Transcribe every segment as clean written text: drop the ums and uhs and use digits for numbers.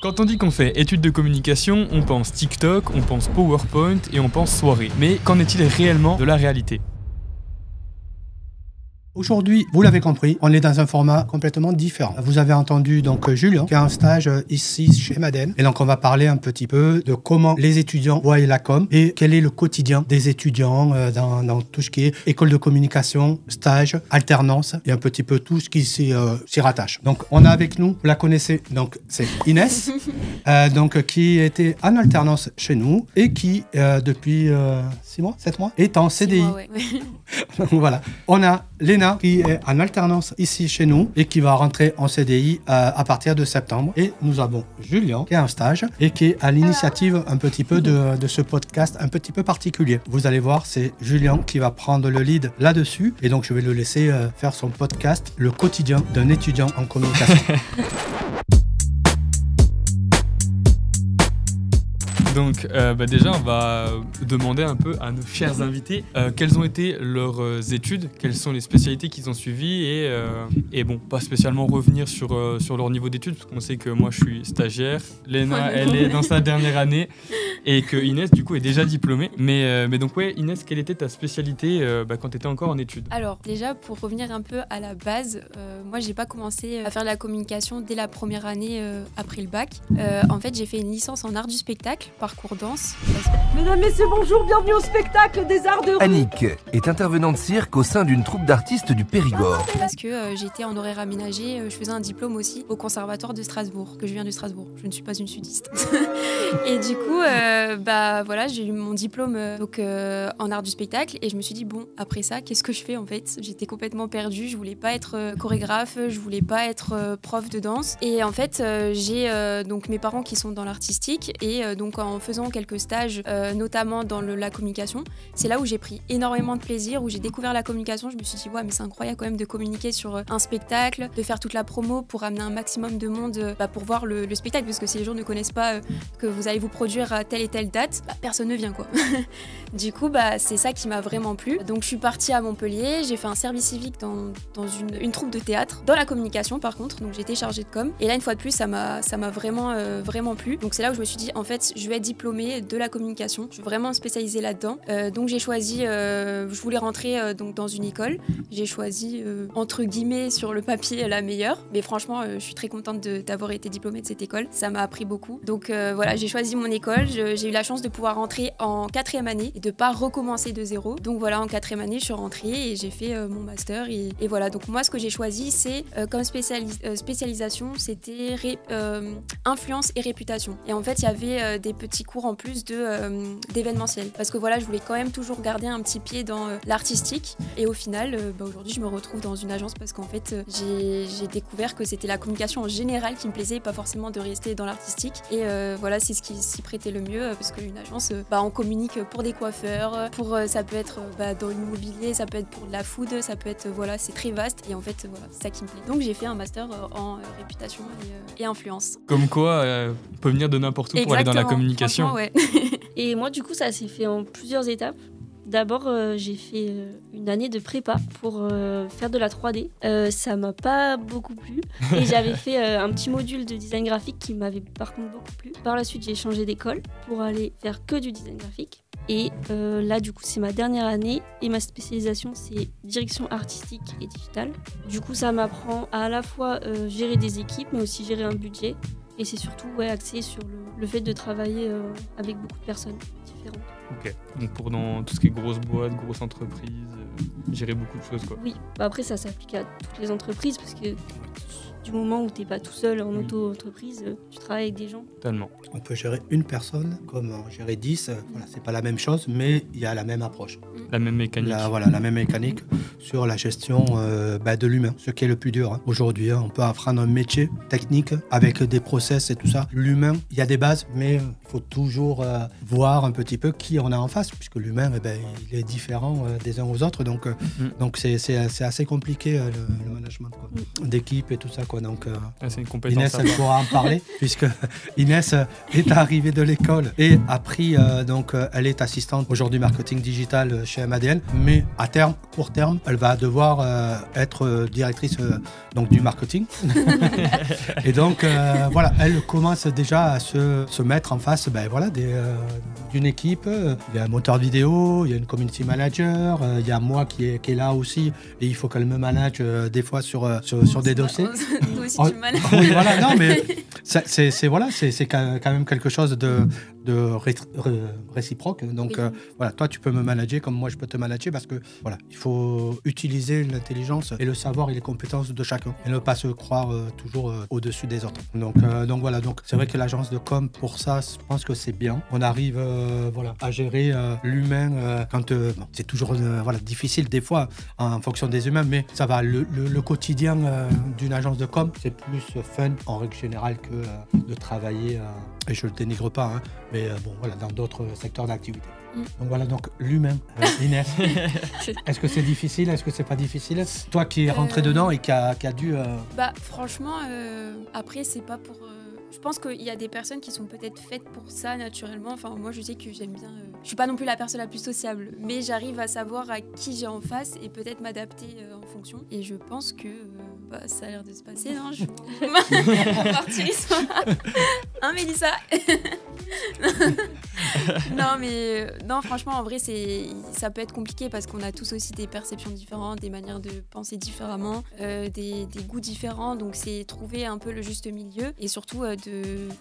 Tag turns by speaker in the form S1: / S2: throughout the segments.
S1: Quand on dit qu'on fait études de communication, on pense TikTok, on pense PowerPoint et on pense soirée. Mais qu'en est-il réellement de la réalité ?
S2: Aujourd'hui, vous l'avez compris, on est dans un format complètement différent. Vous avez entendu donc Julien qui a un stage ici chez Madden. Et donc on va parler un petit peu de comment les étudiants voient la com et quel est le quotidien des étudiants dans tout ce qui est école de communication, stage, alternance et un petit peu tout ce qui s'y rattache. Donc on a avec nous, vous la connaissez, donc c'est Inès, donc qui était en alternance chez nous et qui depuis 6 mois, 7 mois est en CDI.
S3: 6 mois, ouais.
S2: Voilà. On a Léna qui est en alternance ici chez nous et qui va rentrer en CDI à partir de septembre. Et nous avons Julien qui est en stage et qui est à l'initiative un petit peu de ce podcast un petit peu particulier. Vous allez voir, c'est Julien qui va prendre le lead là-dessus. Et donc, je vais le laisser faire son podcast, Le quotidien d'un étudiant en communication.
S1: Donc déjà, on va demander un peu à nos chers invités quelles ont été leurs études, quelles sont les spécialités qu'ils ont suivies et bon, pas spécialement revenir sur leur niveau d'études, parce qu'on sait que moi je suis stagiaire, Léna elle est dans sa dernière année et que Inès du coup est déjà diplômée. Mais donc ouais, Inès, quelle était ta spécialité quand tu étais encore en études ?
S3: Alors déjà, pour revenir un peu à la base, moi j'ai pas commencé à faire de la communication dès la première année après le bac. En fait, j'ai fait une licence en art du spectacle, parcours danse.
S4: Mesdames, messieurs, bonjour, bienvenue au spectacle des arts de rue.
S5: Annick est intervenante cirque au sein d'une troupe d'artistes du Périgord.
S3: Parce que j'étais en horaire aménagé, je faisais un diplôme aussi au conservatoire de Strasbourg, que je viens de Strasbourg, je ne suis pas une sudiste. Et du coup, voilà, j'ai eu mon diplôme en art du spectacle et je me suis dit, bon, après ça, qu'est-ce que je fais en fait ? J'étais complètement perdue, je voulais pas être chorégraphe, je voulais pas être prof de danse. Et en fait, j'ai donc mes parents qui sont dans l'artistique et donc en faisant quelques stages, notamment dans la communication, c'est là où j'ai pris énormément de plaisir, où j'ai découvert la communication. Je me suis dit, ouais, mais c'est incroyable quand même de communiquer sur un spectacle, de faire toute la promo pour amener un maximum de monde pour voir le spectacle, parce que si les gens ne connaissent pas que vous allez vous produire à telle et telle date, personne ne vient quoi. Du coup, c'est ça qui m'a vraiment plu. Donc je suis partie à Montpellier, j'ai fait un service civique dans une troupe de théâtre, dans la communication par contre, donc j'étais chargée de com. Et là, une fois de plus, ça m'a vraiment plu. Donc c'est là où je me suis dit, en fait, je vais être diplômée de la communication, je suis vraiment spécialisée là-dedans. Donc j'ai choisi, je voulais rentrer donc dans une école. J'ai choisi, entre guillemets, sur le papier, la meilleure. Mais franchement, je suis très contente d'avoir été diplômée de cette école. Ça m'a appris beaucoup. Donc voilà, j'ai choisi mon école. J'ai eu la chance de pouvoir rentrer en 4e année et de pas recommencer de zéro. Donc voilà, en 4e année, je suis rentrée et j'ai fait mon master. Et voilà, donc moi, ce que j'ai choisi, c'est comme spécialisation, c'était influence et réputation. Et en fait, il y avait des petits cours en plus d'événementiel. Parce que voilà, je voulais quand même toujours garder un petit pied dans l'artistique. Et au final, aujourd'hui, je me retrouve dans une agence parce qu'en fait, j'ai découvert que c'était la communication en général qui me plaisait, pas forcément de rester dans l'artistique. Et voilà, c'est ce qui s'y prêtait le mieux parce qu'une agence, on communique pour des coiffeurs, ça peut être dans l'immobilier, ça peut être pour de la food, ça peut être, voilà, c'est très vaste. Et en fait, voilà, c'est ça qui me plaît. Donc j'ai fait un master en réputation et influence.
S1: Comme quoi, on peut venir de n'importe où. Exactement, pour aller dans la communication.
S3: Ouais.
S6: Et moi, du coup, ça s'est fait en plusieurs étapes. D'abord, j'ai fait une année de prépa pour faire de la 3D. Ça m'a pas beaucoup plu. Et j'avais fait un petit module de design graphique qui m'avait par contre beaucoup plu. Par la suite, j'ai changé d'école pour aller faire que du design graphique. Et là, du coup, c'est ma dernière année. Et ma spécialisation, c'est direction artistique et digitale. Du coup, ça m'apprend à la fois gérer des équipes, mais aussi gérer un budget. Et c'est surtout axé sur le fait de travailler avec beaucoup de personnes différentes.
S1: Ok, donc pour dans tout ce qui est grosses boîtes, grosses entreprises, gérer beaucoup de choses quoi.
S6: Oui, après ça s'applique à toutes les entreprises parce que du moment où tu n'es pas tout seul en auto-entreprise, tu travailles avec des gens.
S1: Totalement.
S2: On peut gérer une personne comme gérer 10, voilà, c'est pas la même chose, mais il y a la même approche.
S1: La même mécanique.
S2: La même mécanique sur la gestion de l'humain, ce qui est le plus dur. Hein. Aujourd'hui, on peut apprendre un métier technique avec des process et tout ça. L'humain, il y a des bases, mais il faut toujours voir un petit peu qui on a en face, puisque l'humain, il est différent des uns aux autres. Donc c'est assez compliqué le management quoi, d'équipe et tout ça. Quoi. Donc,
S1: c'est une compétence.
S2: Inès, elle pourra en parler, puisque Inès est arrivée de l'école et a pris, elle est assistante aujourd'hui marketing digital chez MADN, mais à terme, court terme, elle va devoir être directrice du marketing. Et donc, elle commence déjà à se mettre en face d'une équipe. Il y a un monteur vidéo, il y a une community manager, il y a moi qui est là aussi, et il faut qu'elle me manage des fois sur des dossiers.
S3: Toi aussi, tu me manages.
S2: Oui, voilà, non, mais c'est quand même quelque chose de réciproque. Donc, toi, tu peux me manager comme moi, je peux te manager parce que, il faut utiliser l'intelligence et le savoir et les compétences de chacun et ne pas se croire toujours au-dessus des autres. Donc c'est vrai que l'agence de com, pour ça, je pense que c'est bien. On arrive à gérer l'humain quand c'est toujours difficile des fois en fonction des humains, mais ça va. Le quotidien d'une agence de com, c'est plus fun en règle générale que de travailler, et je ne le dénigre pas, hein, mais dans d'autres secteurs d'activité. Donc l'humain, Inès, est-ce que c'est difficile, est-ce que c'est pas difficile? Toi qui es rentré dedans et qui a dû...
S3: Franchement, après c'est pas pour... Je pense qu'il y a des personnes qui sont peut-être faites pour ça naturellement. Enfin, moi, je sais que j'aime bien... Je suis pas non plus la personne la plus sociable, mais j'arrive à savoir à qui j'ai en face et peut-être m'adapter en fonction. Et je pense que ça a l'air de se passer, non? Je vais partir ici. Hein, Mélissa? Non, franchement, en vrai, ça peut être compliqué parce qu'on a tous aussi des perceptions différentes, des manières de penser différemment, des goûts différents. Donc, c'est trouver un peu le juste milieu et surtout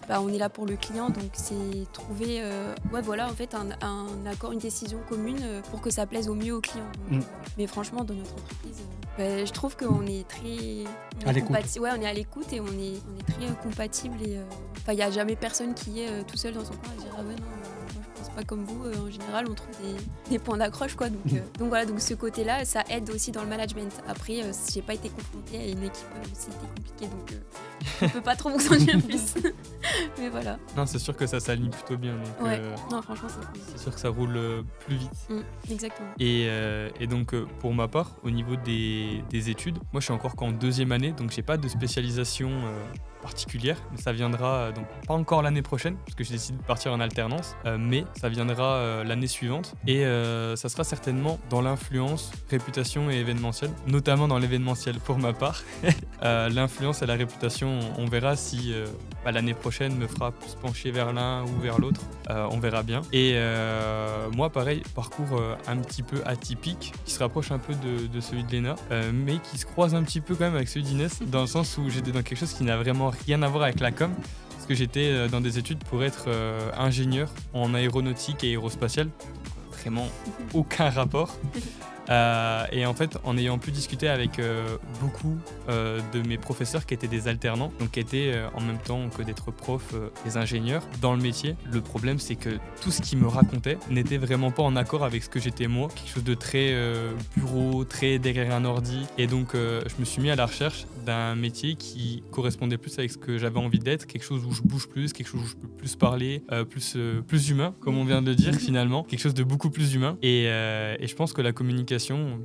S3: on est là pour le client, donc c'est trouver en fait un accord, une décision commune pour que ça plaise au mieux au client. Donc, mais franchement, dans notre entreprise, je trouve qu'on est très
S2: à l'écoute.
S3: On est à l'écoute et on est très compatible et il n'y a jamais personne qui est tout seul dans son coin et dire moi je pense pas comme vous. En général, on trouve des points d'accroche quoi. Donc ce côté-là, ça aide aussi dans le management. Après, j'ai pas été confrontée à une équipe, c'était compliqué, donc je peux pas trop vous en dire plus. Mais voilà.
S1: Non, c'est sûr que ça s'aligne plutôt bien. Donc,
S3: non, franchement, c'est cool.
S1: C'est sûr que ça roule plus vite.
S3: Exactement.
S1: Et donc, pour ma part, au niveau des études, moi je suis encore qu'en 2e année, donc j'ai pas de spécialisation particulière, mais ça viendra donc pas encore l'année prochaine parce que j'ai décidé de partir en alternance, mais ça viendra l'année suivante et ça sera certainement dans l'influence, réputation et événementiel, notamment dans l'événementiel pour ma part. L'influence et la réputation, on verra si l'année prochaine me fera plus pencher vers l'un ou vers l'autre, on verra bien. Et moi pareil, parcours un petit peu atypique qui se rapproche un peu de celui de Léna, mais qui se croise un petit peu quand même avec celui d'Inès dans le sens où j'étais dans quelque chose qui n'a vraiment rien à voir avec la com, parce que j'étais dans des études pour être ingénieur en aéronautique et aérospatiale, vraiment aucun rapport. Et en fait, en ayant pu discuter avec beaucoup de mes professeurs qui étaient des alternants, donc qui étaient en même temps que d'être prof, des ingénieurs dans le métier, le problème c'est que tout ce qu'ils me racontaient n'était vraiment pas en accord avec ce que j'étais moi, quelque chose de très bureau, très derrière un ordi. Et donc je me suis mis à la recherche d'un métier qui correspondait plus avec ce que j'avais envie d'être, quelque chose où je bouge plus, quelque chose où je peux plus parler, plus humain, comme on vient de le dire finalement, quelque chose de beaucoup plus humain. Et je pense que la communication,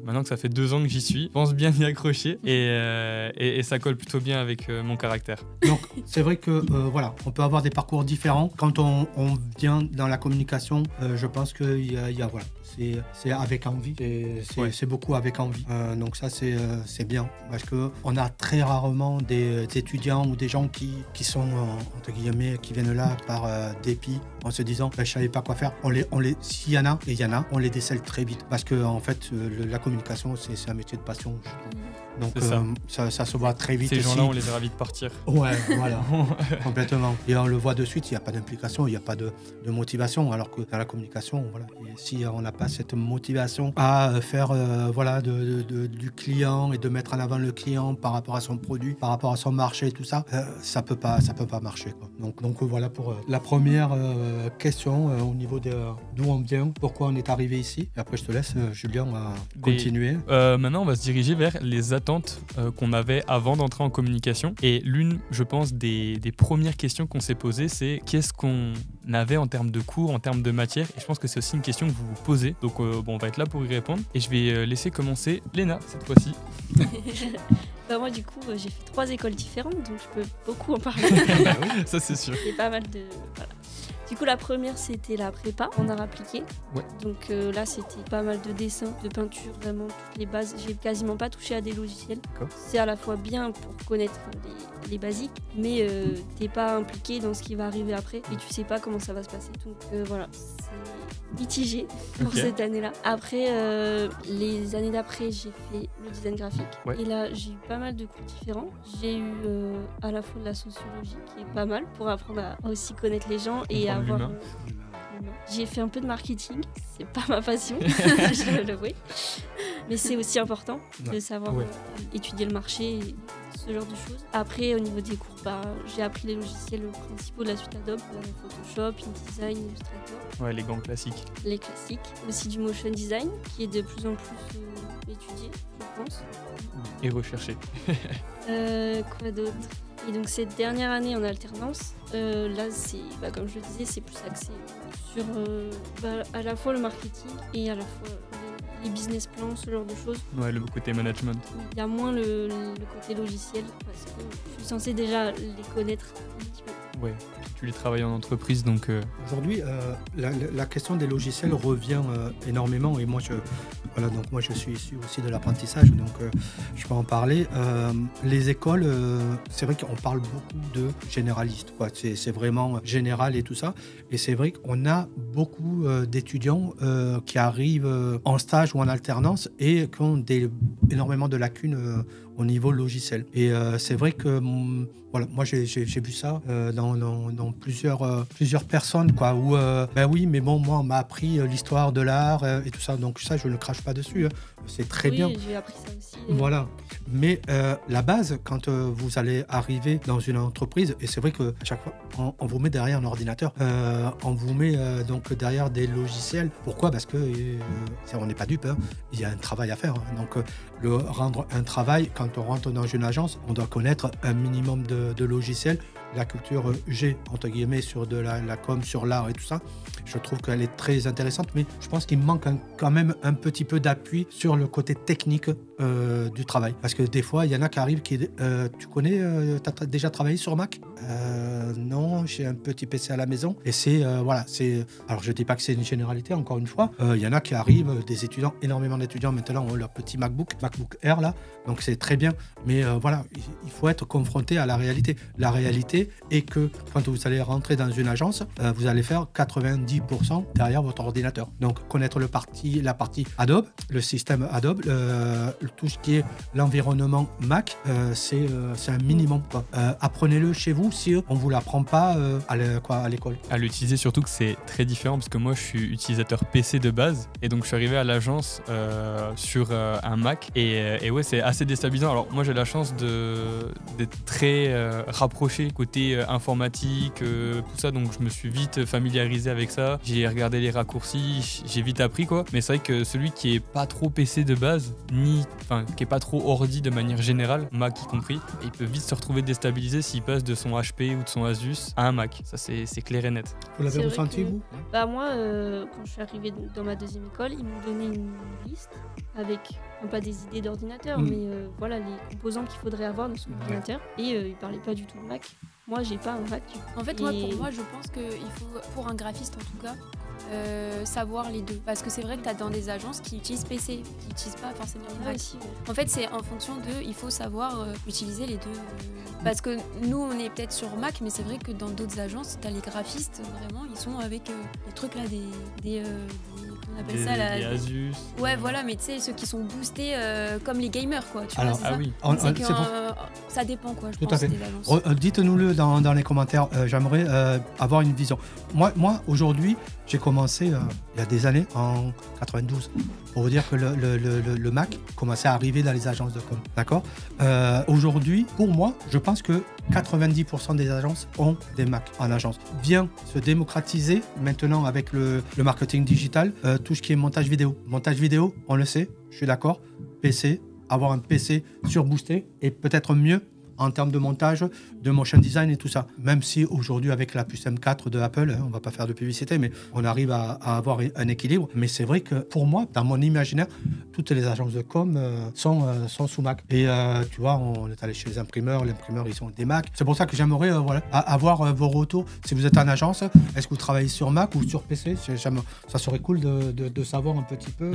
S1: maintenant que ça fait 2 ans que j'y suis, je pense bien m'y accrocher et ça colle plutôt bien avec mon caractère.
S2: Donc c'est vrai que on peut avoir des parcours différents. Quand on vient dans la communication, je pense qu'il y a c'est avec envie, c'est beaucoup avec envie. Donc ça c'est bien parce que on a très rarement des étudiants ou des gens qui sont entre guillemets qui viennent là par dépit en se disant je savais pas quoi faire. S'il y en a, et il y en a, on les décèle très vite parce que en fait la communication c'est un métier de passion. Donc ça se voit très vite.
S1: Ces gens-là, on les verra vite partir.
S2: Ouais, voilà, complètement. Et on le voit de suite, il n'y a pas d'implication, il n'y a pas de motivation. Alors que dans la communication, si on n'a pas cette motivation à faire du client et de mettre en avant le client par rapport à son produit, par rapport à son marché et tout ça, ça peut pas marcher, quoi. Donc voilà pour la première question au niveau d'où on vient, pourquoi on est arrivé ici. Et après je te laisse, Julien, continuer.
S1: Maintenant on va se diriger vers les attentes attentes qu'on avait avant d'entrer en communication. Et l'une, je pense, des premières questions qu'on s'est posées, c'est qu'est-ce qu'on avait en termes de cours, en termes de matière. Et je pense que c'est aussi une question que vous vous posez. Donc on va être là pour y répondre. Et je vais laisser commencer Léna cette fois-ci.
S6: Moi, du coup, j'ai fait 3 écoles différentes, donc je peux beaucoup en parler.
S1: Ça, c'est sûr.
S6: Il y a pas mal de... Voilà. Du coup, la première, c'était la prépa en art appliqué.
S1: Ouais.
S6: Donc là, c'était pas mal de dessins, de peinture, vraiment toutes les bases. J'ai quasiment pas touché à des logiciels.
S1: D'accord.
S6: C'est à la fois bien pour connaître les basiques, mais t'es pas impliqué dans ce qui va arriver après et tu sais pas comment ça va se passer. Donc voilà, c'est mitigé pour cette année-là. Après, les années d'après, j'ai fait le design graphique.
S1: Ouais.
S6: Et là, j'ai eu pas mal de cours différents. J'ai eu à la fois de la sociologie, qui est pas mal pour apprendre à aussi connaître les gens et
S1: Comprendre
S6: avoir...
S1: l'humain.
S6: J'ai fait un peu de marketing, c'est pas ma passion, je dois l'avouer. Mais c'est aussi important de savoir étudier le marché et ce genre de choses. Après, au niveau des cours, j'ai appris les logiciels principaux de la suite Adobe, Photoshop, InDesign, Illustrator.
S1: Ouais, les gants classiques.
S6: Les classiques. Aussi du motion design, qui est de plus en plus étudié, je pense.
S1: Et recherché.
S6: Quoi d'autre? Et donc cette dernière année en alternance, là, c'est, comme je le disais, c'est plus axé sur à la fois le marketing et à la fois les business plans, ce genre de choses.
S1: Ouais, le côté management.
S6: Il y a moins le côté logiciel parce que je suis censée déjà les connaître un petit peu.
S1: Ouais, tu les travailles en entreprise, donc...
S2: Aujourd'hui, la question des logiciels revient énormément et moi je suis issu aussi de l'apprentissage, donc je peux en parler. Les écoles, c'est vrai qu'on parle beaucoup de généralistes, quoi. C'est vraiment général et tout ça. Et c'est vrai qu'on a beaucoup d'étudiants qui arrivent en stage ou en alternance et qui ont énormément de lacunes au niveau logiciel. Et c'est vrai que moi j'ai vu ça dans plusieurs personnes, quoi, où oui, mais bon, moi on m'a appris l'histoire de l'art et tout ça, donc ça je ne crache pas dessus, hein. C'est très bien.
S6: Oui, j'ai appris ça aussi.
S2: Voilà. Mais la base, quand vous allez arriver dans une entreprise, et c'est vrai qu'à chaque fois, on vous met derrière un ordinateur, on vous met donc derrière des logiciels. Pourquoi? Parce que on n'est pas dupe, hein. Il y a un travail à faire, hein. Donc rendre un travail, quand on rentre dans une agence, on doit connaître un minimum de logiciels. La culture G, entre guillemets, sur de la com, sur l'art et tout ça, je trouve qu'elle est très intéressante, mais je pense qu'il manque quand même un petit peu d'appui sur le côté technique du travail. Parce que des fois, il y en a qui arrivent, tu connais, tu as déjà travaillé sur Mac? Non, j'ai un petit PC à la maison. Et alors je ne dis pas que c'est une généralité, encore une fois. Il y en a qui arrivent, des étudiants, énormément d'étudiants maintenant ont leur petit MacBook Air là, donc c'est très bien. Mais il faut être confronté à la réalité. La réalité est que quand vous allez rentrer dans une agence, vous allez faire 90% derrière votre ordinateur. Donc connaître la partie Adobe, le système Adobe, tout ce qui est l'environnement Mac, c'est un minimum, quoi. Apprenez-le chez vous si on ne vous l'apprend pas à l'école.
S1: À l'utiliser, surtout que c'est très différent parce que moi je suis utilisateur PC de base et donc je suis arrivé à l'agence sur un Mac et ouais, c'est assez déstabilisant. Alors moi j'ai la chance d'être très rapproché côté informatique, tout ça, donc je me suis vite familiarisé avec ça. J'ai regardé les raccourcis, j'ai vite appris, quoi. Mais c'est vrai que celui qui est pas trop PC de base, qui est pas trop ordi de manière générale, Mac y compris, il peut vite se retrouver déstabilisé s'il passe de son HP ou de son Asus à un Mac. Ça c'est clair et net.
S2: Vous l'avez ressenti, vous?
S6: Moi, quand je suis arrivée dans ma deuxième école, ils m'ont donné une liste avec, pas des idées d'ordinateur, mais les composants qu'il faudrait avoir dans son ordinateur. Et ils parlaient pas du tout de Mac. Moi, j'ai pas un Mac.
S3: En fait, pour moi, je pense qu'il faut, pour un graphiste en tout cas, savoir les deux. Parce que c'est vrai que tu as dans des agences qui utilisent PC, qui n'utilisent pas forcément Mac. En fait, c'est en fonction il faut savoir utiliser les deux. Parce que nous, on est peut-être sur Mac, mais c'est vrai que dans d'autres agences, tu as les graphistes, vraiment, ils sont avec les trucs là, on appelle ça là.
S1: Des Asus.
S3: Ouais, voilà, mais tu sais, ceux qui sont boostés comme les gamers, quoi. Tu
S2: Alors,
S3: vois, c'est ça.
S1: Oui.
S3: Ça dépend, quoi, je
S2: Tout
S3: pense,
S2: à fait.
S3: des agences.
S2: Dites-nous-le dans les commentaires. J'aimerais avoir une vision. Moi aujourd'hui, j'ai commencé il y a des années, en 92, pour vous dire que le Mac commençait à arriver dans les agences de com. D'accord? Aujourd'hui, pour moi, je pense que 90% des agences ont des Mac en agence. Vient se démocratiser maintenant avec le marketing digital, tout ce qui est montage vidéo. Montage vidéo, on le sait, je suis d'accord, PC, avoir un PC surboosté et peut-être mieux en termes de montage, de motion design et tout ça. Même si aujourd'hui, avec la puce M4 de Apple, on va pas faire de publicité, mais on arrive à avoir un équilibre. Mais c'est vrai que pour moi, dans mon imaginaire, toutes les agences de com sont sous Mac. Et tu vois, on est allé chez les imprimeurs ils ont des Mac. C'est pour ça que j'aimerais avoir vos retours. Si vous êtes en agence, est-ce que vous travaillez sur Mac ou sur PC? Ça serait cool de savoir un petit peu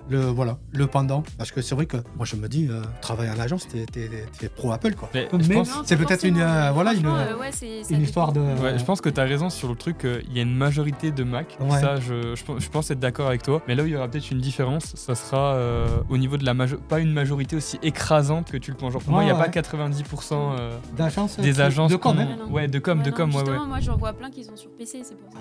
S2: le pendant. Parce que c'est vrai que moi, je me dis, travailler en agence, t'es pro Apple, quoi. Mais c'est peut-être une histoire de...
S1: Ouais, je pense que tu as raison sur le truc, il y a une majorité de Mac.
S2: Ouais.
S1: Ça, je pense être d'accord avec toi. Mais là où il y aura peut-être une différence, ça sera au niveau de la pas une majorité aussi écrasante que tu le penses. Genre, pour moi, il n'y a pas 90%
S2: d'agence
S1: des agences
S2: de com.
S1: Ouais, de com.
S3: Justement, moi, j'en vois plein qui sont sur PC, c'est pour ça.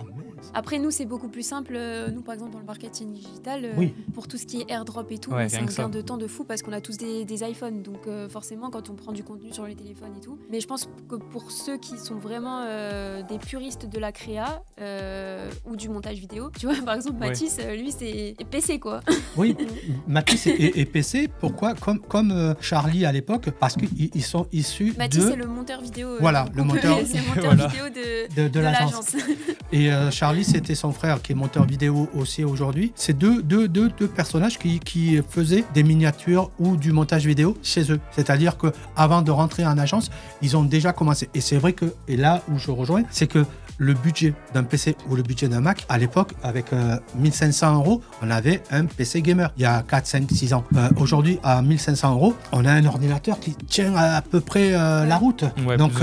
S3: Après, nous, c'est beaucoup plus simple. Nous, par exemple, dans le marketing digital, pour tout ce qui est airdrop et tout, c'est un gain de temps de fou parce qu'on a tous des iPhones. Donc, forcément, quand on prend du contenu sur les téléphones et tout. Mais je pense que pour ceux qui sont vraiment des puristes de la créa ou du montage vidéo, tu vois, par exemple, Mathis, lui, c'est PC, quoi.
S2: Oui, Mathis et PC, pourquoi? Comme Charlie à l'époque, parce qu'ils sont issus
S3: Mathis, c'est le monteur vidéo.
S2: Voilà, le monteur
S3: vidéo de l'agence.
S2: Et Charlie, c'était son frère qui est monteur vidéo aussi aujourd'hui. C'est deux personnages qui faisaient des miniatures ou du montage vidéo chez eux. C'est-à-dire qu'avant de rentrer en agence, ils ont déjà commencé. Et c'est vrai que, et là où je rejoins, c'est que le budget d'un PC ou le budget d'un Mac, à l'époque, avec 1500 €, on avait un PC gamer il y a 4, 5, 6 ans. Aujourd'hui, à 1500 €, on a un ordinateur qui tient à peu près la route.
S1: Ouais,
S2: donc,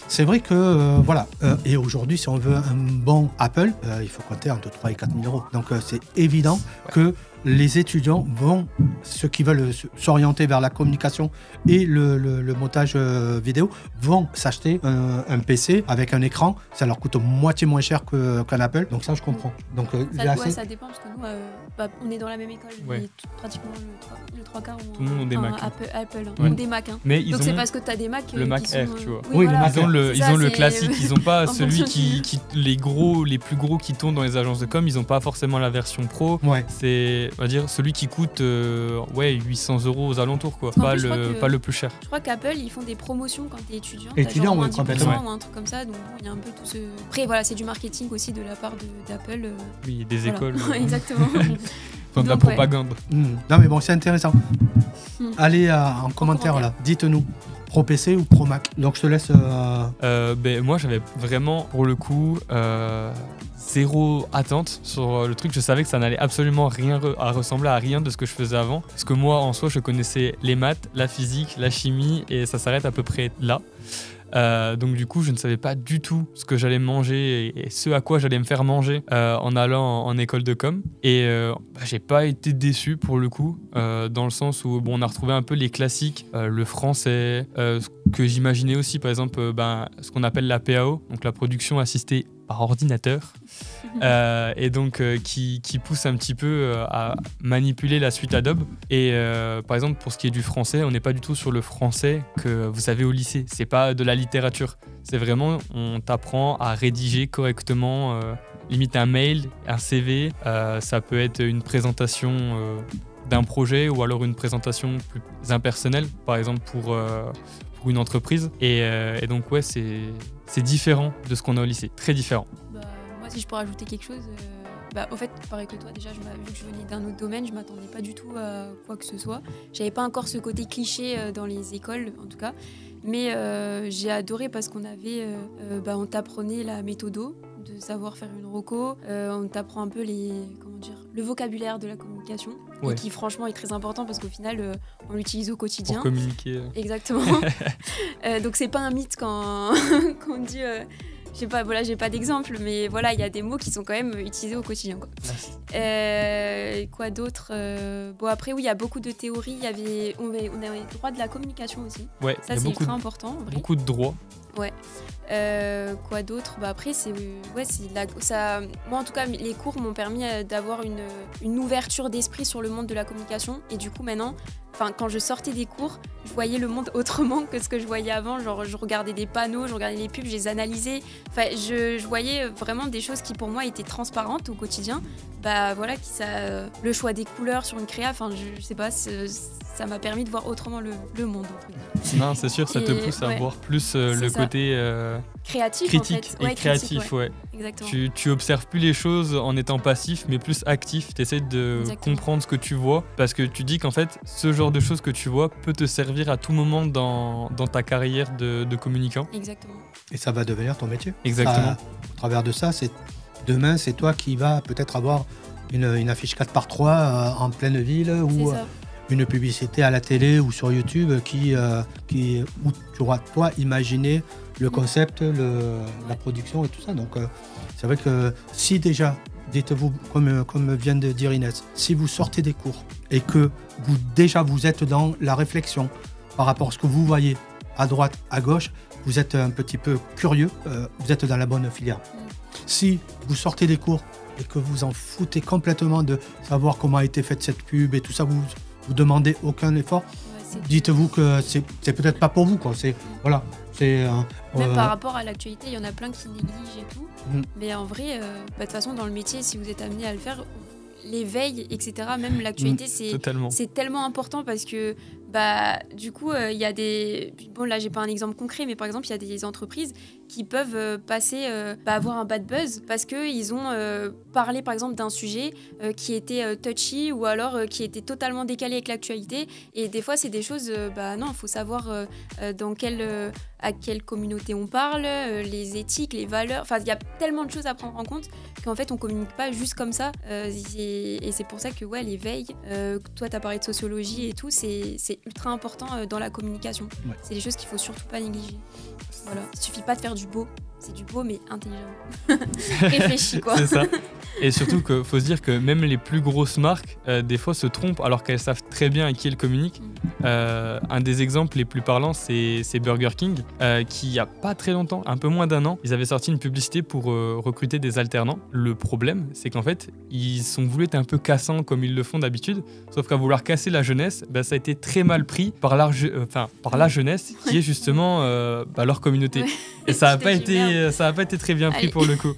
S2: c'est vrai que, voilà. Et aujourd'hui, si on veut un bon Apple, il faut compter entre 3 et 4 000 €. Donc, c'est évident que les étudiants ceux qui veulent s'orienter vers la communication et le montage vidéo, vont s'acheter un PC avec un écran. Ça leur coûte moitié moins cher qu'un Apple. Donc ça, je comprends. Donc,
S3: ça dépend parce que nous, on est dans la même école. Mais pratiquement le 3/4
S1: tout le monde a des Mac.
S3: Apple, ont des Mac.
S1: Mais
S3: donc c'est parce que tu as des Mac
S1: le Mac
S3: qui
S1: Air,
S3: sont,
S1: tu vois.
S2: Oui, le Mac
S1: Air. Ils ont le classique. Ils n'ont pas celui les plus gros qui tournent dans les agences de com. Ils n'ont pas forcément la version pro.
S2: Ouais.
S1: C'est, on va dire, celui qui coûte 800 € aux alentours, quoi. Pas le plus cher.
S3: Je crois qu'Apple, ils font des promotions quand t'es étudiant.
S2: Étudiant,
S3: ou
S2: complètement.
S3: un truc comme ça. Donc il y a un peu tout ce... Après, voilà, c'est du marketing aussi de la part d'Apple.
S1: Oui, des écoles.
S3: Exactement.
S1: Enfin, de la propagande.
S2: Non, mais bon, c'est intéressant. Allez en commentaire, là. Dites-nous. Pro PC ou pro Mac? Donc je te laisse...
S1: Moi j'avais vraiment pour le coup zéro attente sur le truc. Je savais que ça n'allait absolument rien ressembler à rien de ce que je faisais avant. Parce que moi en soi je connaissais les maths, la physique, la chimie et ça s'arrête à peu près là. Donc du coup je ne savais pas du tout ce que j'allais manger et ce à quoi j'allais me faire manger en allant en école de com et j'ai pas été déçu pour le coup dans le sens où on a retrouvé un peu les classiques, le français, ce que j'imaginais aussi par exemple ce qu'on appelle la PAO, donc la production assistée par ordinateur et donc qui pousse un petit peu à manipuler la suite Adobe et par exemple pour ce qui est du français, on n'est pas du tout sur le français que vous savez au lycée, c'est pas de la littérature, c'est vraiment on t'apprend à rédiger correctement limite un mail, un CV, ça peut être une présentation d'un projet ou alors une présentation plus impersonnelle par exemple pour une entreprise et donc c'est différent de ce qu'on a au lycée, très différent.
S3: Moi, si je peux rajouter quelque chose, au fait, pareil que toi, déjà, vu que je venais d'un autre domaine, je m'attendais pas du tout à quoi que ce soit. J'avais pas encore ce côté cliché dans les écoles, en tout cas. Mais j'ai adoré parce qu'on avait, on t'apprenait la méthodo, de savoir faire une reco. On t'apprend un peu le vocabulaire de la communication, et qui franchement est très important parce qu'au final, on l'utilise au quotidien.
S1: Pour communiquer.
S3: Exactement. Donc c'est pas un mythe quand on dit... je sais pas, voilà, j'ai pas d'exemple, mais voilà, il y a des mots qui sont quand même utilisés au quotidien, quoi. Quoi d'autre? Après, oui, il y a beaucoup de théories. On avait le droit de la communication aussi.
S1: Ouais,
S3: ça, c'est ultra important. En vrai.
S1: Beaucoup de droits.
S3: Ouais. Quoi d'autre? Après, moi, en tout cas, les cours m'ont permis d'avoir une ouverture d'esprit sur le monde de la communication. Et du coup, maintenant, quand je sortais des cours, je voyais le monde autrement que ce que je voyais avant. Genre, je regardais des panneaux, je regardais les pubs, je les analysais. Je voyais vraiment des choses qui, pour moi, étaient transparentes au quotidien. Le choix des couleurs sur une créa, je sais pas, ça m'a permis de voir autrement le monde. entre guillemets.
S1: Non, c'est sûr, ça te
S3: Et,
S1: pousse à
S3: ouais.
S1: voir plus le
S3: C'est ça.
S1: côté
S3: Créatif
S1: critique
S3: en fait.
S1: et créatif, ouais.
S3: Exactement.
S1: Tu observes plus les choses en étant passif, mais plus actif. Tu essaies de
S3: Exactement.
S1: comprendre ce que tu vois, parce que tu dis qu'en fait, ce genre de choses que tu vois peut te servir à tout moment dans ta carrière de communicant.
S3: Exactement.
S2: Et ça va devenir ton métier.
S1: Exactement.
S2: Au travers de ça, demain, c'est toi qui vas peut-être avoir une affiche 4x3 en pleine ville
S3: C'est
S2: ou
S3: ça.
S2: une publicité à la télé ou sur YouTube où tu auras, toi, imaginé le concept, la production et tout ça. Donc, c'est vrai que si déjà, dites-vous, comme vient de dire Inès, si vous sortez des cours et que vous êtes dans la réflexion par rapport à ce que vous voyez à droite, à gauche, vous êtes un petit peu curieux, vous êtes dans la bonne filière. Si vous sortez des cours et que vous en foutez complètement de savoir comment a été faite cette pub et tout ça, vous demandez aucun effort, dites-vous que c'est peut-être pas pour vous, quoi. Voilà.
S3: Même par rapport à l'actualité, il y en a plein qui négligent et tout.
S2: Mm.
S3: Mais en vrai, de toute façon, dans le métier, si vous êtes amené à le faire, l'éveil, etc., même l'actualité,
S1: Totalement.
S3: c'est tellement important parce que du coup, il y a des... Bon, là, j'ai pas un exemple concret, mais par exemple, il y a des entreprises qui peuvent avoir un bad buzz parce qu'ils ont parlé, par exemple, d'un sujet qui était touchy ou alors qui était totalement décalé avec l'actualité. Et des fois, c'est des choses... non, il faut savoir à quelle communauté on parle, les éthiques, les valeurs. Enfin, il y a tellement de choses à prendre en compte qu'en fait, on communique pas juste comme ça. Et c'est pour ça que, l'éveil, toi, tu as parlé de sociologie et tout, c'est ultra important dans la communication.
S2: Ouais.
S3: C'est des choses qu'il faut surtout pas négliger. Voilà. Il suffit pas de faire du beau. C'est du beau, mais intelligent. Réfléchi, quoi.
S1: C'est ça. Et surtout qu'il faut se dire que même les plus grosses marques, des fois, se trompent alors qu'elles savent très bien à qui elles communiquent. Un des exemples les plus parlants, c'est Burger King, qui, il n'y a pas très longtemps, un peu moins d'1 an, ils avaient sorti une publicité pour recruter des alternants. Le problème, c'est qu'en fait, ils sont voulu être un peu cassants comme ils le font d'habitude, sauf qu'à vouloir casser la jeunesse, ça a été très mal pris par la jeunesse, qui est justement leur communauté.
S3: Ouais.
S1: Et ça n'a pas
S3: Merde.
S1: été très bien pris
S3: Allez.
S1: pour le coup.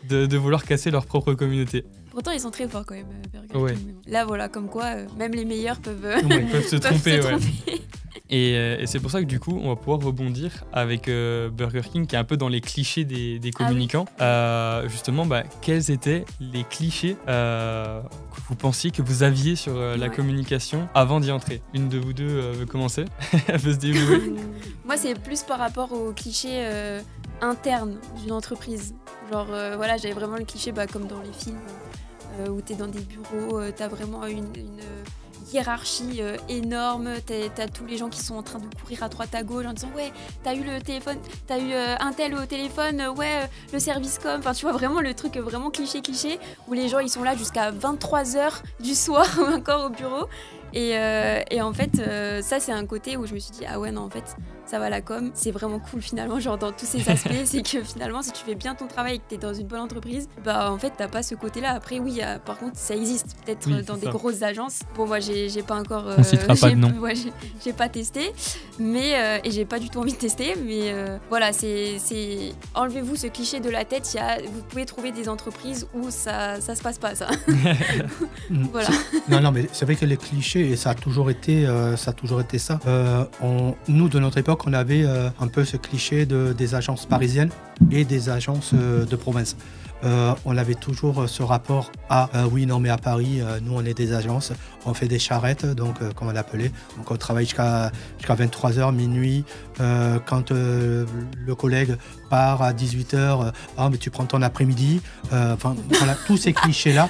S1: De vouloir casser leur propre communauté.
S3: Pourtant, ils sont très forts quand même, Burger
S1: Ouais.
S3: King. Mais bon. Là, voilà, comme quoi, même les meilleurs peuvent,
S1: Ils peuvent se tromper, ouais.
S3: tromper.
S1: Et c'est pour ça que du coup, on va pouvoir rebondir avec Burger King, qui est un peu dans les clichés des communicants. Justement, quels étaient les clichés que vous pensiez que vous aviez sur la communication avant d'y entrer? Une de vous deux veut commencer? Elle veut se dévouer.
S3: Moi, c'est plus par rapport aux clichés internes d'une entreprise. Genre, j'avais vraiment le cliché comme dans les films où t'es dans des bureaux, t'as vraiment une hiérarchie énorme, t'as tous les gens qui sont en train de courir à droite à gauche en disant ouais, t'as eu le téléphone, t'as eu un tel au téléphone, le service com, enfin tu vois vraiment le truc vraiment cliché où les gens ils sont là jusqu'à 23h du soir encore au bureau et en fait ça c'est un côté où je me suis dit ah ouais non en fait ça va la com, c'est vraiment cool finalement genre dans tous ces aspects, c'est que finalement si tu fais bien ton travail et que t'es dans une bonne entreprise, en fait t'as pas ce côté là. Après oui, par contre ça existe peut-être dans des grosses agences. Bon moi j'ai pas encore
S1: On citera pas de nom.
S3: Ouais, j'ai pas testé mais et j'ai pas du tout envie de tester mais voilà, c'est enlevez-vous ce cliché de la tête, vous pouvez trouver des entreprises où ça se passe pas ça. Voilà.
S2: Non mais c'est vrai que les clichés, et ça a toujours été ça. Nous de notre époque, on avait un peu ce cliché des agences parisiennes et des agences de province. On avait toujours ce rapport à oui, non, mais à Paris, nous, on est des agences, on fait des charrettes, donc, comme on l'appelait. Donc, on travaille jusqu'à 23h, minuit. Quand le collègue part à 18h, mais tu prends ton après-midi. Voilà, tous ces clichés-là,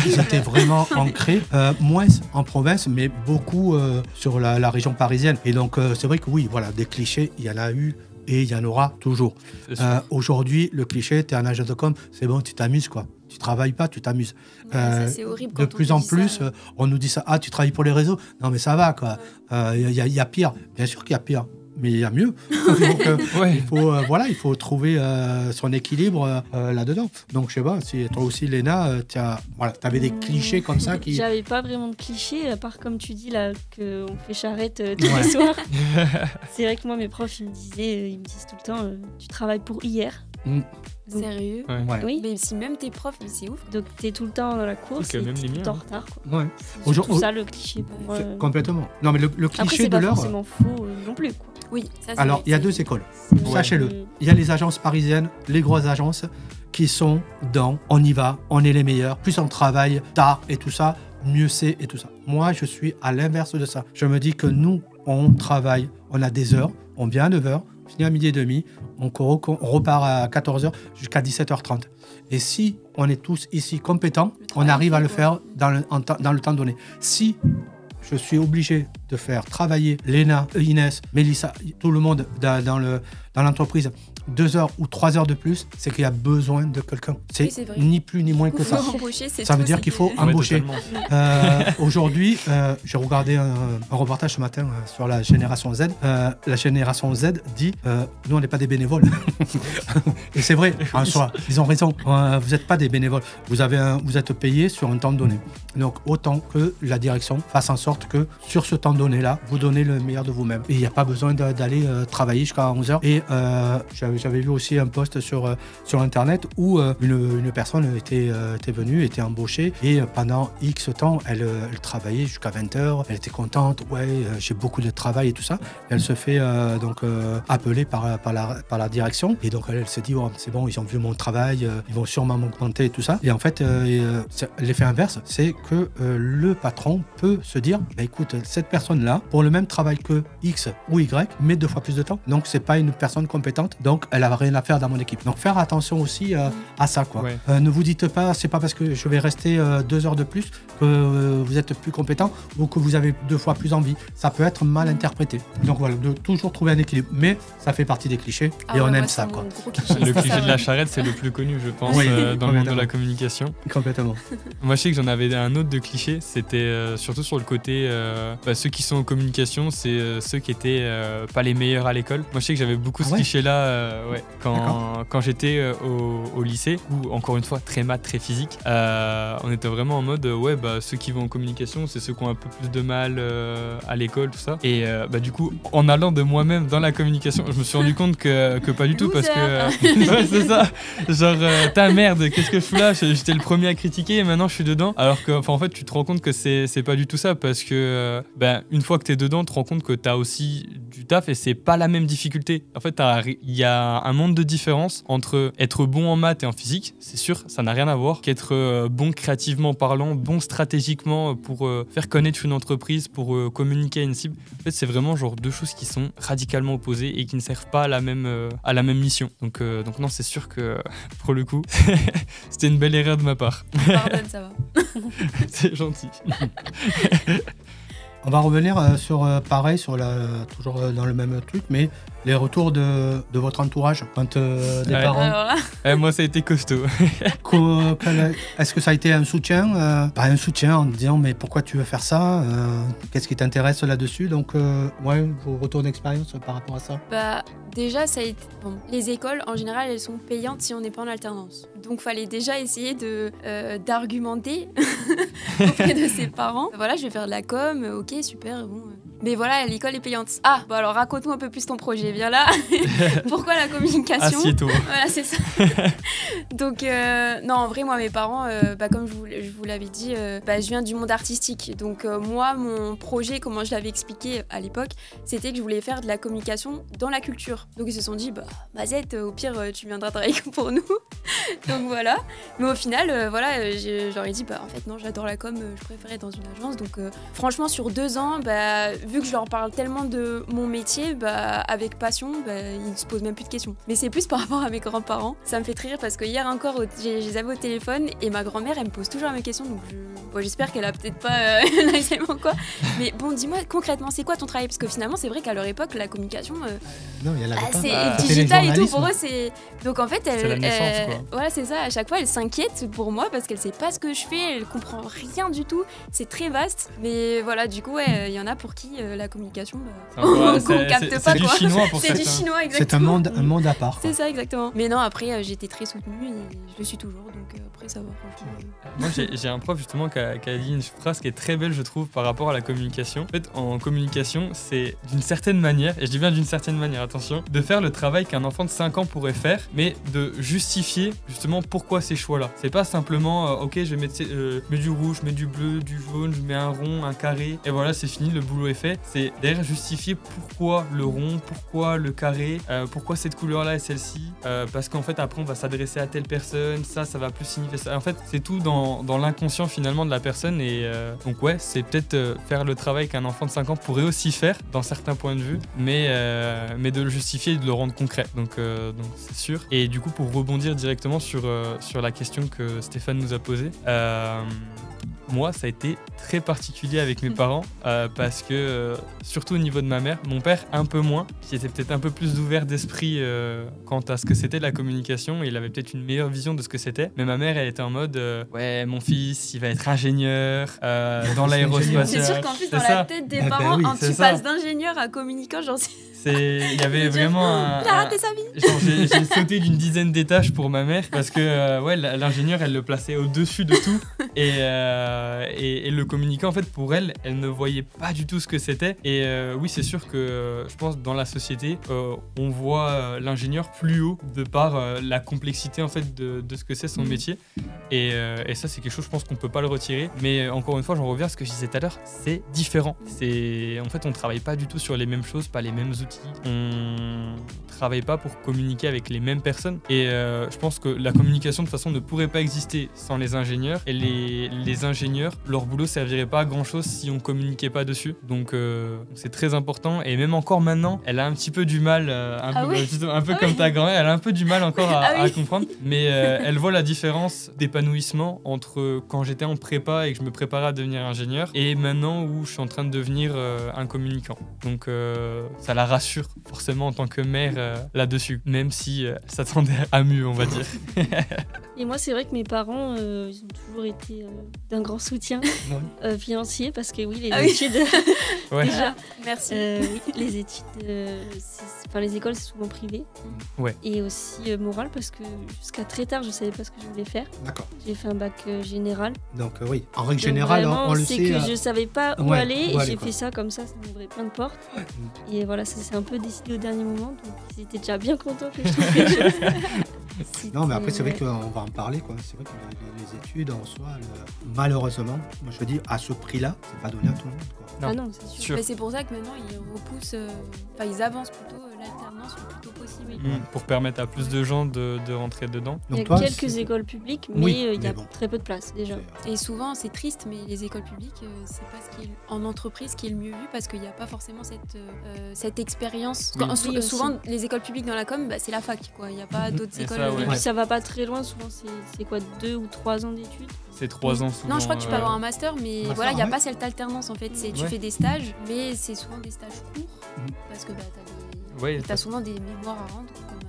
S2: ils étaient vraiment ancrés, moins en province, mais beaucoup sur la région parisienne. Et donc, c'est vrai que oui, voilà, des clichés, il y en a eu. Et il y en aura toujours. Aujourd'hui, le cliché, tu es un agent de com, c'est bon, tu t'amuses, quoi. Tu travailles pas, tu t'amuses.
S3: Ça, c'est horrible quand
S2: de plus en plus, on nous dit ça. Ah, tu travailles pour les réseaux? Non, mais ça va, quoi. Il y a pire. Bien sûr qu'il y a pire, mais il y a mieux. Donc, il faut trouver son équilibre là-dedans. Donc, je sais pas, si toi aussi, Léna, t'avais des clichés comme ça qui...
S6: J'avais pas vraiment de clichés, à part comme tu dis là, qu'on fait charrette tous les soirs. C'est vrai que moi, mes profs, ils me disent tout le temps, tu travailles pour hier.
S3: Sérieux?
S1: Ouais.
S2: Ouais.
S6: Oui.
S3: Mais si même t'es prof, mais c'est ouf.
S6: Donc t'es tout le temps dans la course,
S1: que
S6: et
S1: même
S6: t'es
S1: les
S6: tout le
S1: miens,
S6: temps en
S1: hein.
S6: retard. Quoi.
S2: Ouais.
S6: C'est surtout
S2: Aujourd'hui-
S6: ça le cliché pour moi.
S2: Complètement. Non, mais le
S6: Après,
S2: cliché
S6: c'est
S2: de
S6: pas
S2: l'heure.
S6: forcément faux non plus. Quoi.
S3: Oui, ça c'est
S2: Alors,
S3: vrai,
S2: il y a
S3: c'est-
S2: 2 écoles.
S6: C'est-
S2: Sachez-le. Il y a les agences parisiennes, les grosses agences, qui sont dans on y va, on est les meilleurs. Plus on travaille tard et tout ça, mieux c'est et tout ça. Moi, je suis à l'inverse de ça. Je me dis que nous, on travaille, on a des heures, on vient à 9h, on finit à midi et demi, on repart à 14h jusqu'à 17h30. Et si on est tous ici compétents,
S3: Le
S2: on
S3: travail
S2: arrive à
S3: fait,
S2: le
S3: quoi.
S2: faire dans le temps donné. Si je suis obligé de faire travailler Léna, Inès, Mélissa, tout le monde dans l'entreprise 2 heures ou 3 heures de plus, c'est qu'il y a besoin de quelqu'un. C'est
S3: Oui, c'est vrai.
S2: ni plus ni moins que ça.
S3: Faut embaucher, c'est
S2: Ça
S3: tout,
S2: veut dire
S3: c'est
S2: qu'il faut
S3: que-
S1: Ouais,
S2: embaucher.
S1: totalement.
S2: Aujourd'hui, j'ai regardé un reportage ce matin sur la génération Z. La génération Z dit nous, on n'est pas des bénévoles. Et c'est vrai, en soi, ils ont raison. Vous n'êtes pas des bénévoles. Vous êtes payés sur un temps donné. Donc, autant que la direction fasse en sorte que sur ce temps donné-là, vous donnez le meilleur de vous-même. Et il n'y a pas besoin d'aller travailler jusqu'à 11h. Et j'avais vu aussi un post sur Internet où une personne était venue, était embauchée et pendant X temps, elle travaillait jusqu'à 20h. Elle était contente. Ouais, j'ai beaucoup de travail et tout ça. Et elle se fait appeler par la direction. Et donc, elle se dit, oh, c'est bon, ils ont vu mon travail, ils vont sûrement m'augmenter et tout ça. Et en fait, l'effet inverse, c'est que le patron peut se dire, bah, écoute, cette personne-là, pour le même travail que X ou Y, met 2 fois plus de temps. Donc, c'est pas une personne compétente. Donc, elle n'a rien à faire dans mon équipe. Donc, faire attention aussi à ça, quoi.
S1: Ouais.
S2: Ne vous dites pas, c'est pas parce que je vais rester 2 heures de plus que vous êtes plus compétent ou que vous avez 2 fois plus envie. Ça peut être mal interprété. Donc, voilà, de toujours trouver un équilibre. Mais ça fait partie des clichés
S3: Ah
S2: et
S3: ouais,
S2: on
S3: moi,
S2: aime
S3: c'est
S2: ça,
S3: mon
S2: quoi.
S3: gros cliché,
S1: Le
S3: c'est
S1: cliché
S3: ça,
S1: de la
S3: ouais.
S1: charrette, c'est le plus connu, je pense,
S2: Oui,
S1: dans le monde de
S2: complètement.
S1: la communication.
S2: Complètement.
S1: Moi, je sais que j'en avais un autre de cliché. C'était surtout sur le côté ceux qui sont en communication, c'est ceux qui étaient pas les meilleurs à l'école. Moi, je sais que j'avais beaucoup ce
S2: Ah ouais
S1: cliché-là quand j'étais au lycée, où encore une fois, très maths, très physique. On était vraiment en mode ceux qui vont en communication, c'est ceux qui ont un peu plus de mal à l'école, tout ça. Et du coup, en allant de moi-même dans la communication, je me suis rendu compte que pas du tout, parce que ouais, c'est ça. Genre, ta merde, qu'est-ce que je fous là? J'étais le premier à critiquer et maintenant je suis dedans. Alors que, en fait, tu te rends compte que c'est pas du tout ça, parce que une fois que t'es dedans, tu te rends compte que t'as aussi du taf et c'est pas la même difficulté. En fait, il y a un monde de différence entre être bon en maths et en physique, c'est sûr, ça n'a rien à voir, qu'être bon créativement parlant, bon stratégiquement pour faire connaître une entreprise, pour communiquer à une cible. En fait, c'est vraiment genre 2 choses qui sont radicalement opposées et qui ne servent pas à la même mission. Donc non, c'est sûr que pour le coup, c'était une belle erreur de ma part.
S3: Pardonne, ça va.
S1: C'est gentil.
S2: On va revenir pareil, toujours dans le même truc, mais les retours de votre entourage quand des
S1: Ouais.
S2: parents.
S3: Alors là,
S1: Moi, ça a été costaud.
S2: Est-ce que ça a été un soutien un soutien en disant mais pourquoi tu veux faire ça qu'est-ce qui t'intéresse là-dessus? Donc, vos retours d'expérience par rapport à ça.
S3: déjà, ça a été... bon, les écoles, en général, elles sont payantes si on n'est pas en alternance. Donc, fallait déjà essayer d'argumenter auprès de ses parents. Voilà, je vais faire de la com, ok, super, bon. Mais voilà, l'école est payante. Ah, bon alors raconte-moi un peu plus ton projet, viens là. Pourquoi la communication?
S1: Assieds-toi.
S3: Voilà, c'est ça. Donc, non, en vrai, moi, mes parents, comme je vous l'avais dit, je viens du monde artistique. Donc, moi, mon projet, comment je l'avais expliqué à l'époque, c'était que je voulais faire de la communication dans la culture. Donc, ils se sont dit, Mazette, au pire, tu viendras travailler pour nous. Donc, voilà. Mais au final, j'aurais dit, en fait, non, j'adore la com, je préfère être dans une agence. Donc, franchement, sur 2 ans, vu que je leur parle tellement de mon métier, avec passion, ils se posent même plus de questions. Mais c'est plus par rapport à mes grands-parents. Ça me fait rire parce que hier encore, je les avais au téléphone et ma grand-mère, elle me pose toujours la même question. Donc j'espère qu'elle a peut-être pas l'Alzheimer ou quoi. Mais bon, dis-moi concrètement, c'est quoi ton travail? Parce que finalement, c'est vrai qu'à leur époque, la communication,
S2: Non, il y a la
S3: c'est
S2: C'était
S3: digital
S2: les
S3: et tout. Pour
S2: journalismes.
S3: eux, c'est. Donc en fait,
S1: C'est la naissance,
S3: voilà, c'est ça. À chaque fois, elle s'inquiète pour moi parce qu'elle sait pas ce que je fais. Elle comprend rien du tout. C'est très vaste. Mais voilà, du coup, ouais, il y en a pour qui la communication, on capte pas,
S1: c'est du
S3: quoi.
S1: chinois pour
S3: C'est du
S1: certains.
S3: chinois,
S2: C'est
S3: exactement.
S2: un monde à part.
S3: C'est
S2: quoi.
S3: ça, exactement. Mais non, après, j'étais très soutenue et je le suis toujours. Donc après, ça va, franchement.
S1: Moi, j'ai un prof justement qui a dit une phrase qui est très belle, je trouve, par rapport à la communication. En fait, en communication, c'est d'une certaine manière, et je dis bien d'une certaine manière, attention, de faire le travail qu'un enfant de 5 ans pourrait faire, mais de justifier justement pourquoi ces choix-là. C'est pas simplement, ok, je vais mettre du rouge, je mets du bleu, du jaune, je mets un rond, un carré, et voilà, c'est fini, le boulot est fait. C'est derrière justifier pourquoi le rond, pourquoi le carré, pourquoi cette couleur-là et celle-ci, parce qu'en fait, après, on va s'adresser à telle personne, ça va plus signifier ça. En fait, c'est tout dans l'inconscient finalement de la personne, et donc ouais, c'est peut-être faire le travail qu'un enfant de 5 ans pourrait aussi faire dans certains points de vue, mais de le justifier et de le rendre concret. Donc c'est sûr. Et du coup, pour rebondir directement sur la question que Stéphane nous a posée, moi, ça a été très particulier avec mes parents parce que, surtout au niveau de ma mère, mon père un peu moins, qui était peut-être un peu plus ouvert d'esprit quant à ce que c'était la communication. Il avait peut-être une meilleure vision de ce que c'était. Mais ma mère, elle était en mode ouais, mon fils, il va être ingénieur dans l'aérospatial.
S3: C'est sûr qu'en plus, dans
S1: ça.
S3: la tête des parents,
S2: oui,
S3: tu passes d'ingénieur à communicant, genre
S1: Il y avait vraiment
S3: il a raté sa vie.
S1: Genre, j'ai sauté d'une dizaine d'étages pour ma mère parce que ouais, l'ingénieur, elle le plaçait au-dessus de tout et le communicant, en fait, pour elle ne voyait pas du tout ce que c'était. Et oui, c'est sûr que je pense dans la société, on voit l'ingénieur plus haut de par la complexité en fait de ce que c'est son métier. Et ça, c'est quelque chose, je pense qu'on peut pas le retirer. Mais encore une fois, j'en reviens à ce que je disais tout à l'heure, c'est différent. En fait, on travaille pas du tout sur les mêmes choses, pas les mêmes outils. On travaille pas pour communiquer avec les mêmes personnes. Et je pense que la communication de toute façon ne pourrait pas exister sans les ingénieurs. Et les ingénieurs, leur boulot servirait pas à grand chose si on communiquait pas dessus. Donc c'est très important. Et même encore maintenant, elle a un petit peu du mal, un peu comme ta grand-mère, elle a un peu du mal encore à comprendre. Mais elle voit la différence d'épanouissement entre quand j'étais en prépa et que je me préparais à devenir ingénieur et maintenant où je suis en train de devenir un communicant. Donc ça la rassure forcément en tant que mère là-dessus, même si elle s'attendait à mieux, on va dire.
S6: Et moi, c'est vrai que mes parents, ils ont toujours été d'un grand soutien financier parce que oui, les études,
S1: Ouais.
S6: déjà,
S3: Merci.
S6: oui, les études, les écoles, c'est souvent privé.
S1: Ouais.
S6: Et aussi moral parce que jusqu'à très tard, je savais pas ce que je voulais faire.
S2: D'accord.
S6: J'ai fait un bac général.
S2: Donc oui, en règle
S6: Donc,
S2: générale,
S6: vraiment,
S2: on le
S6: c'est
S2: sait.
S6: que je savais pas où
S2: ouais,
S6: aller
S2: où
S6: et
S2: aller,
S6: j'ai
S2: quoi.
S6: fait ça comme ça m'ouvrait plein de portes. Et voilà, ça s'est un peu décidé au dernier moment. Donc ils étaient déjà bien contents que je trouve quelque chose.
S2: Non, mais après, c'est vrai
S6: Ouais.
S2: qu'on va en parler, quoi. C'est vrai que les études en soi, malheureusement, moi je dis à ce prix-là, c'est pas donné à tout le monde, quoi.
S1: Non.
S6: Ah non, c'est sûr.
S1: Sûr.
S3: Mais c'est pour ça que maintenant ils repoussent, ils avancent plutôt l'alternance le plus tôt possible.
S1: Pour permettre à plus de gens de rentrer dedans.
S6: Il y a
S2: Donc toi,
S6: quelques
S2: c'est-
S6: écoles publiques, mais
S2: Oui,
S6: il y a
S2: mais bon.
S6: très peu de place déjà.
S2: c'est-
S3: Et souvent c'est triste, mais les écoles publiques, c'est pas ce qui est en entreprise qui est le mieux vu parce qu'il n'y a pas forcément cette expérience.
S1: Oui.
S6: Oui,
S3: Souvent
S6: aussi.
S3: les écoles publiques dans la com, c'est la fac, quoi. Il n'y a pas d'autres
S1: Et
S3: écoles.
S1: ça, ouais.
S6: Et puis ça va pas très loin, souvent c'est quoi, 2 ou 3 ans d'études.
S1: C'est 3 ans souvent.
S3: Non, je crois que tu peux avoir un master, mais
S2: master,
S3: voilà, il n'y a
S2: ouais.
S3: pas cette alternance en fait. Tu
S1: Ouais.
S3: fais des stages, mais c'est souvent des stages courts
S2: Mhm.
S3: parce que
S1: Ouais,
S3: t'as souvent des mémoires à rendre. Comme,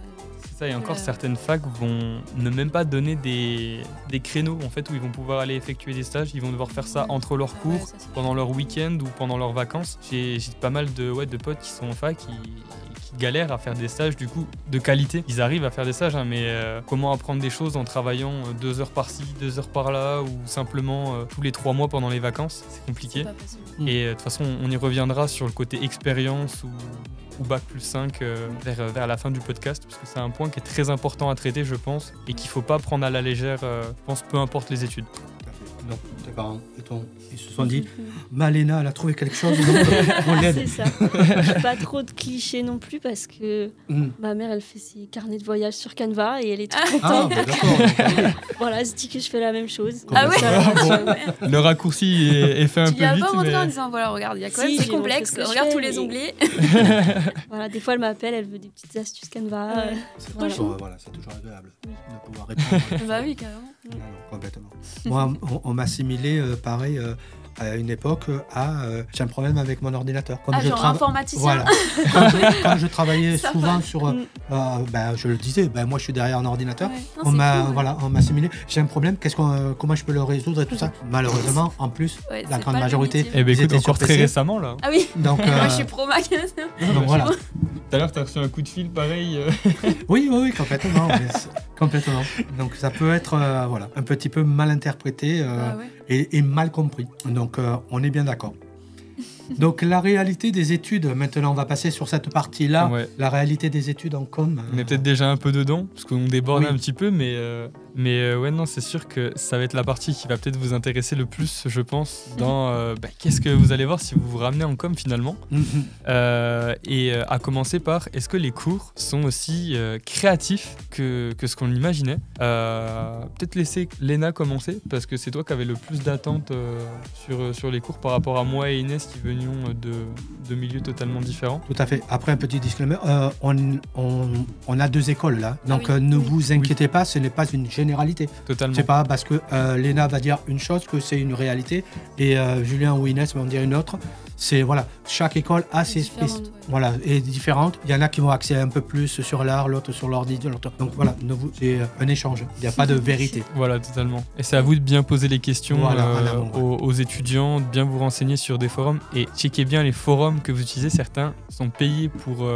S1: c'est ça, et encore
S3: Ouais.
S1: certaines facs vont ne même pas donner des créneaux en fait où ils vont pouvoir aller effectuer des stages. Ils vont devoir faire ça entre leurs
S3: Ah ouais,
S1: cours,
S3: ça, c'est
S1: pendant leur week-end ou pendant leurs vacances. J'ai pas mal de potes qui sont en fac qui galèrent à faire des stages du coup de qualité. Ils arrivent à faire des stages, hein, mais comment apprendre des choses en travaillant 2 heures par-ci, 2 heures par-là ou simplement tous les 3 mois pendant les vacances, c'est compliqué.
S3: c'est pas facile.
S1: Et de toute façon, on y reviendra sur le côté expérience ou bac plus 5 vers la fin du podcast, parce que c'est un point qui est très important à traiter, je pense, et qu'il faut pas prendre à la légère, je pense, peu importe les études.
S2: Tout à fait. Donc tes parents, ils se sont dit, Malena, elle a trouvé quelque chose, donc on l'aide.
S6: C'est ça. Pas trop de clichés non plus parce que
S2: Mm.
S6: ma mère elle fait ses carnets de voyage sur Canva et elle est toute
S2: Ah,
S6: contente.
S2: bah, d'accord.
S6: Voilà, elle se dit que je fais la même chose.
S3: Ah ouais.
S1: Bon, le raccourci est fait un
S3: Tu
S1: peu
S3: lui as
S1: vite,
S3: pas montré en
S1: mais...
S3: disant voilà, regarde, il y a quand
S6: Si,
S3: même, c'est
S6: j'ai montré
S3: complexe,
S6: ce que je
S3: regarde
S6: fais,
S3: tous les
S6: mais-
S3: onglets.
S6: Voilà, des fois elle m'appelle, elle veut des petites astuces Canva.
S3: Ouais.
S2: C'est
S6: Voilà.
S2: toujours, c'est toujours agréable
S6: Oui.
S2: de pouvoir répondre.
S3: Bah oui, carrément.
S2: Non, non, complètement. Moi, on m'a assimilé, pareil, à une époque j'ai un problème avec mon ordinateur. Comme
S3: genre informaticien.
S2: Voilà. Quand je travaillais
S3: Ça
S2: souvent
S3: va.
S2: sur, je le disais, moi je suis derrière un ordinateur.
S3: Ouais. Non,
S2: On
S3: c'est
S2: m'a
S3: cool.
S2: on m'a simulé. J'ai un problème. Comment je peux le résoudre et tout ça. Malheureusement, en plus,
S3: Ouais,
S2: la
S3: c'est
S2: grande
S3: pas le
S2: majorité.
S3: métier.
S1: Eh ben
S2: ils
S1: écoute,
S2: étaient sur
S1: encore très
S2: PC.
S1: récemment là.
S3: Ah oui,
S2: Donc,
S3: moi je suis pro Mac.
S2: donc voilà.
S1: Tout à l'heure, t'as reçu un coup de fil pareil.
S2: Oui, complètement. Complètement. Donc ça peut être un petit peu mal interprété
S3: Ah ouais.
S2: et mal compris. Donc on est bien d'accord. Donc la réalité des études, maintenant on va passer sur cette partie-là,
S1: Ouais.
S2: la réalité des études en com.
S1: On est peut-être déjà un peu dedans, parce qu'on déborde
S2: Oui.
S1: un petit peu, mais ouais, non, c'est sûr que ça va être la partie qui va peut-être vous intéresser le plus, je pense, dans qu'est-ce que vous allez voir si vous vous ramenez en com finalement.
S2: Mhm.
S1: À commencer par, est-ce que les cours sont aussi créatifs que ce qu'on imaginait? Peut-être laisser Léna commencer, parce que c'est toi qui avais le plus d'attentes sur les cours par rapport à moi et Inès qui venions de milieux totalement différents.
S2: Tout à fait. Après un petit disclaimer, on a deux écoles là, donc
S3: oui.
S2: ne vous inquiétez pas, ce n'est pas une généralité.
S1: Totalement.
S2: C'est pas parce que Léna va dire une chose que c'est une réalité et Julien ou Inès vont dire une autre. C'est chaque école a ses
S3: différente,
S2: est différente. Il y en a qui vont axer un peu plus sur l'art, l'autre sur l'ordi, l'autre. Donc voilà, c'est un échange. Il n'y a pas de vérité.
S1: Voilà, totalement. Et c'est à vous de bien poser les questions
S2: Voilà, en amont,
S1: aux étudiants, de bien vous renseigner sur des forums et checker bien les forums que vous utilisez. Certains sont payés pour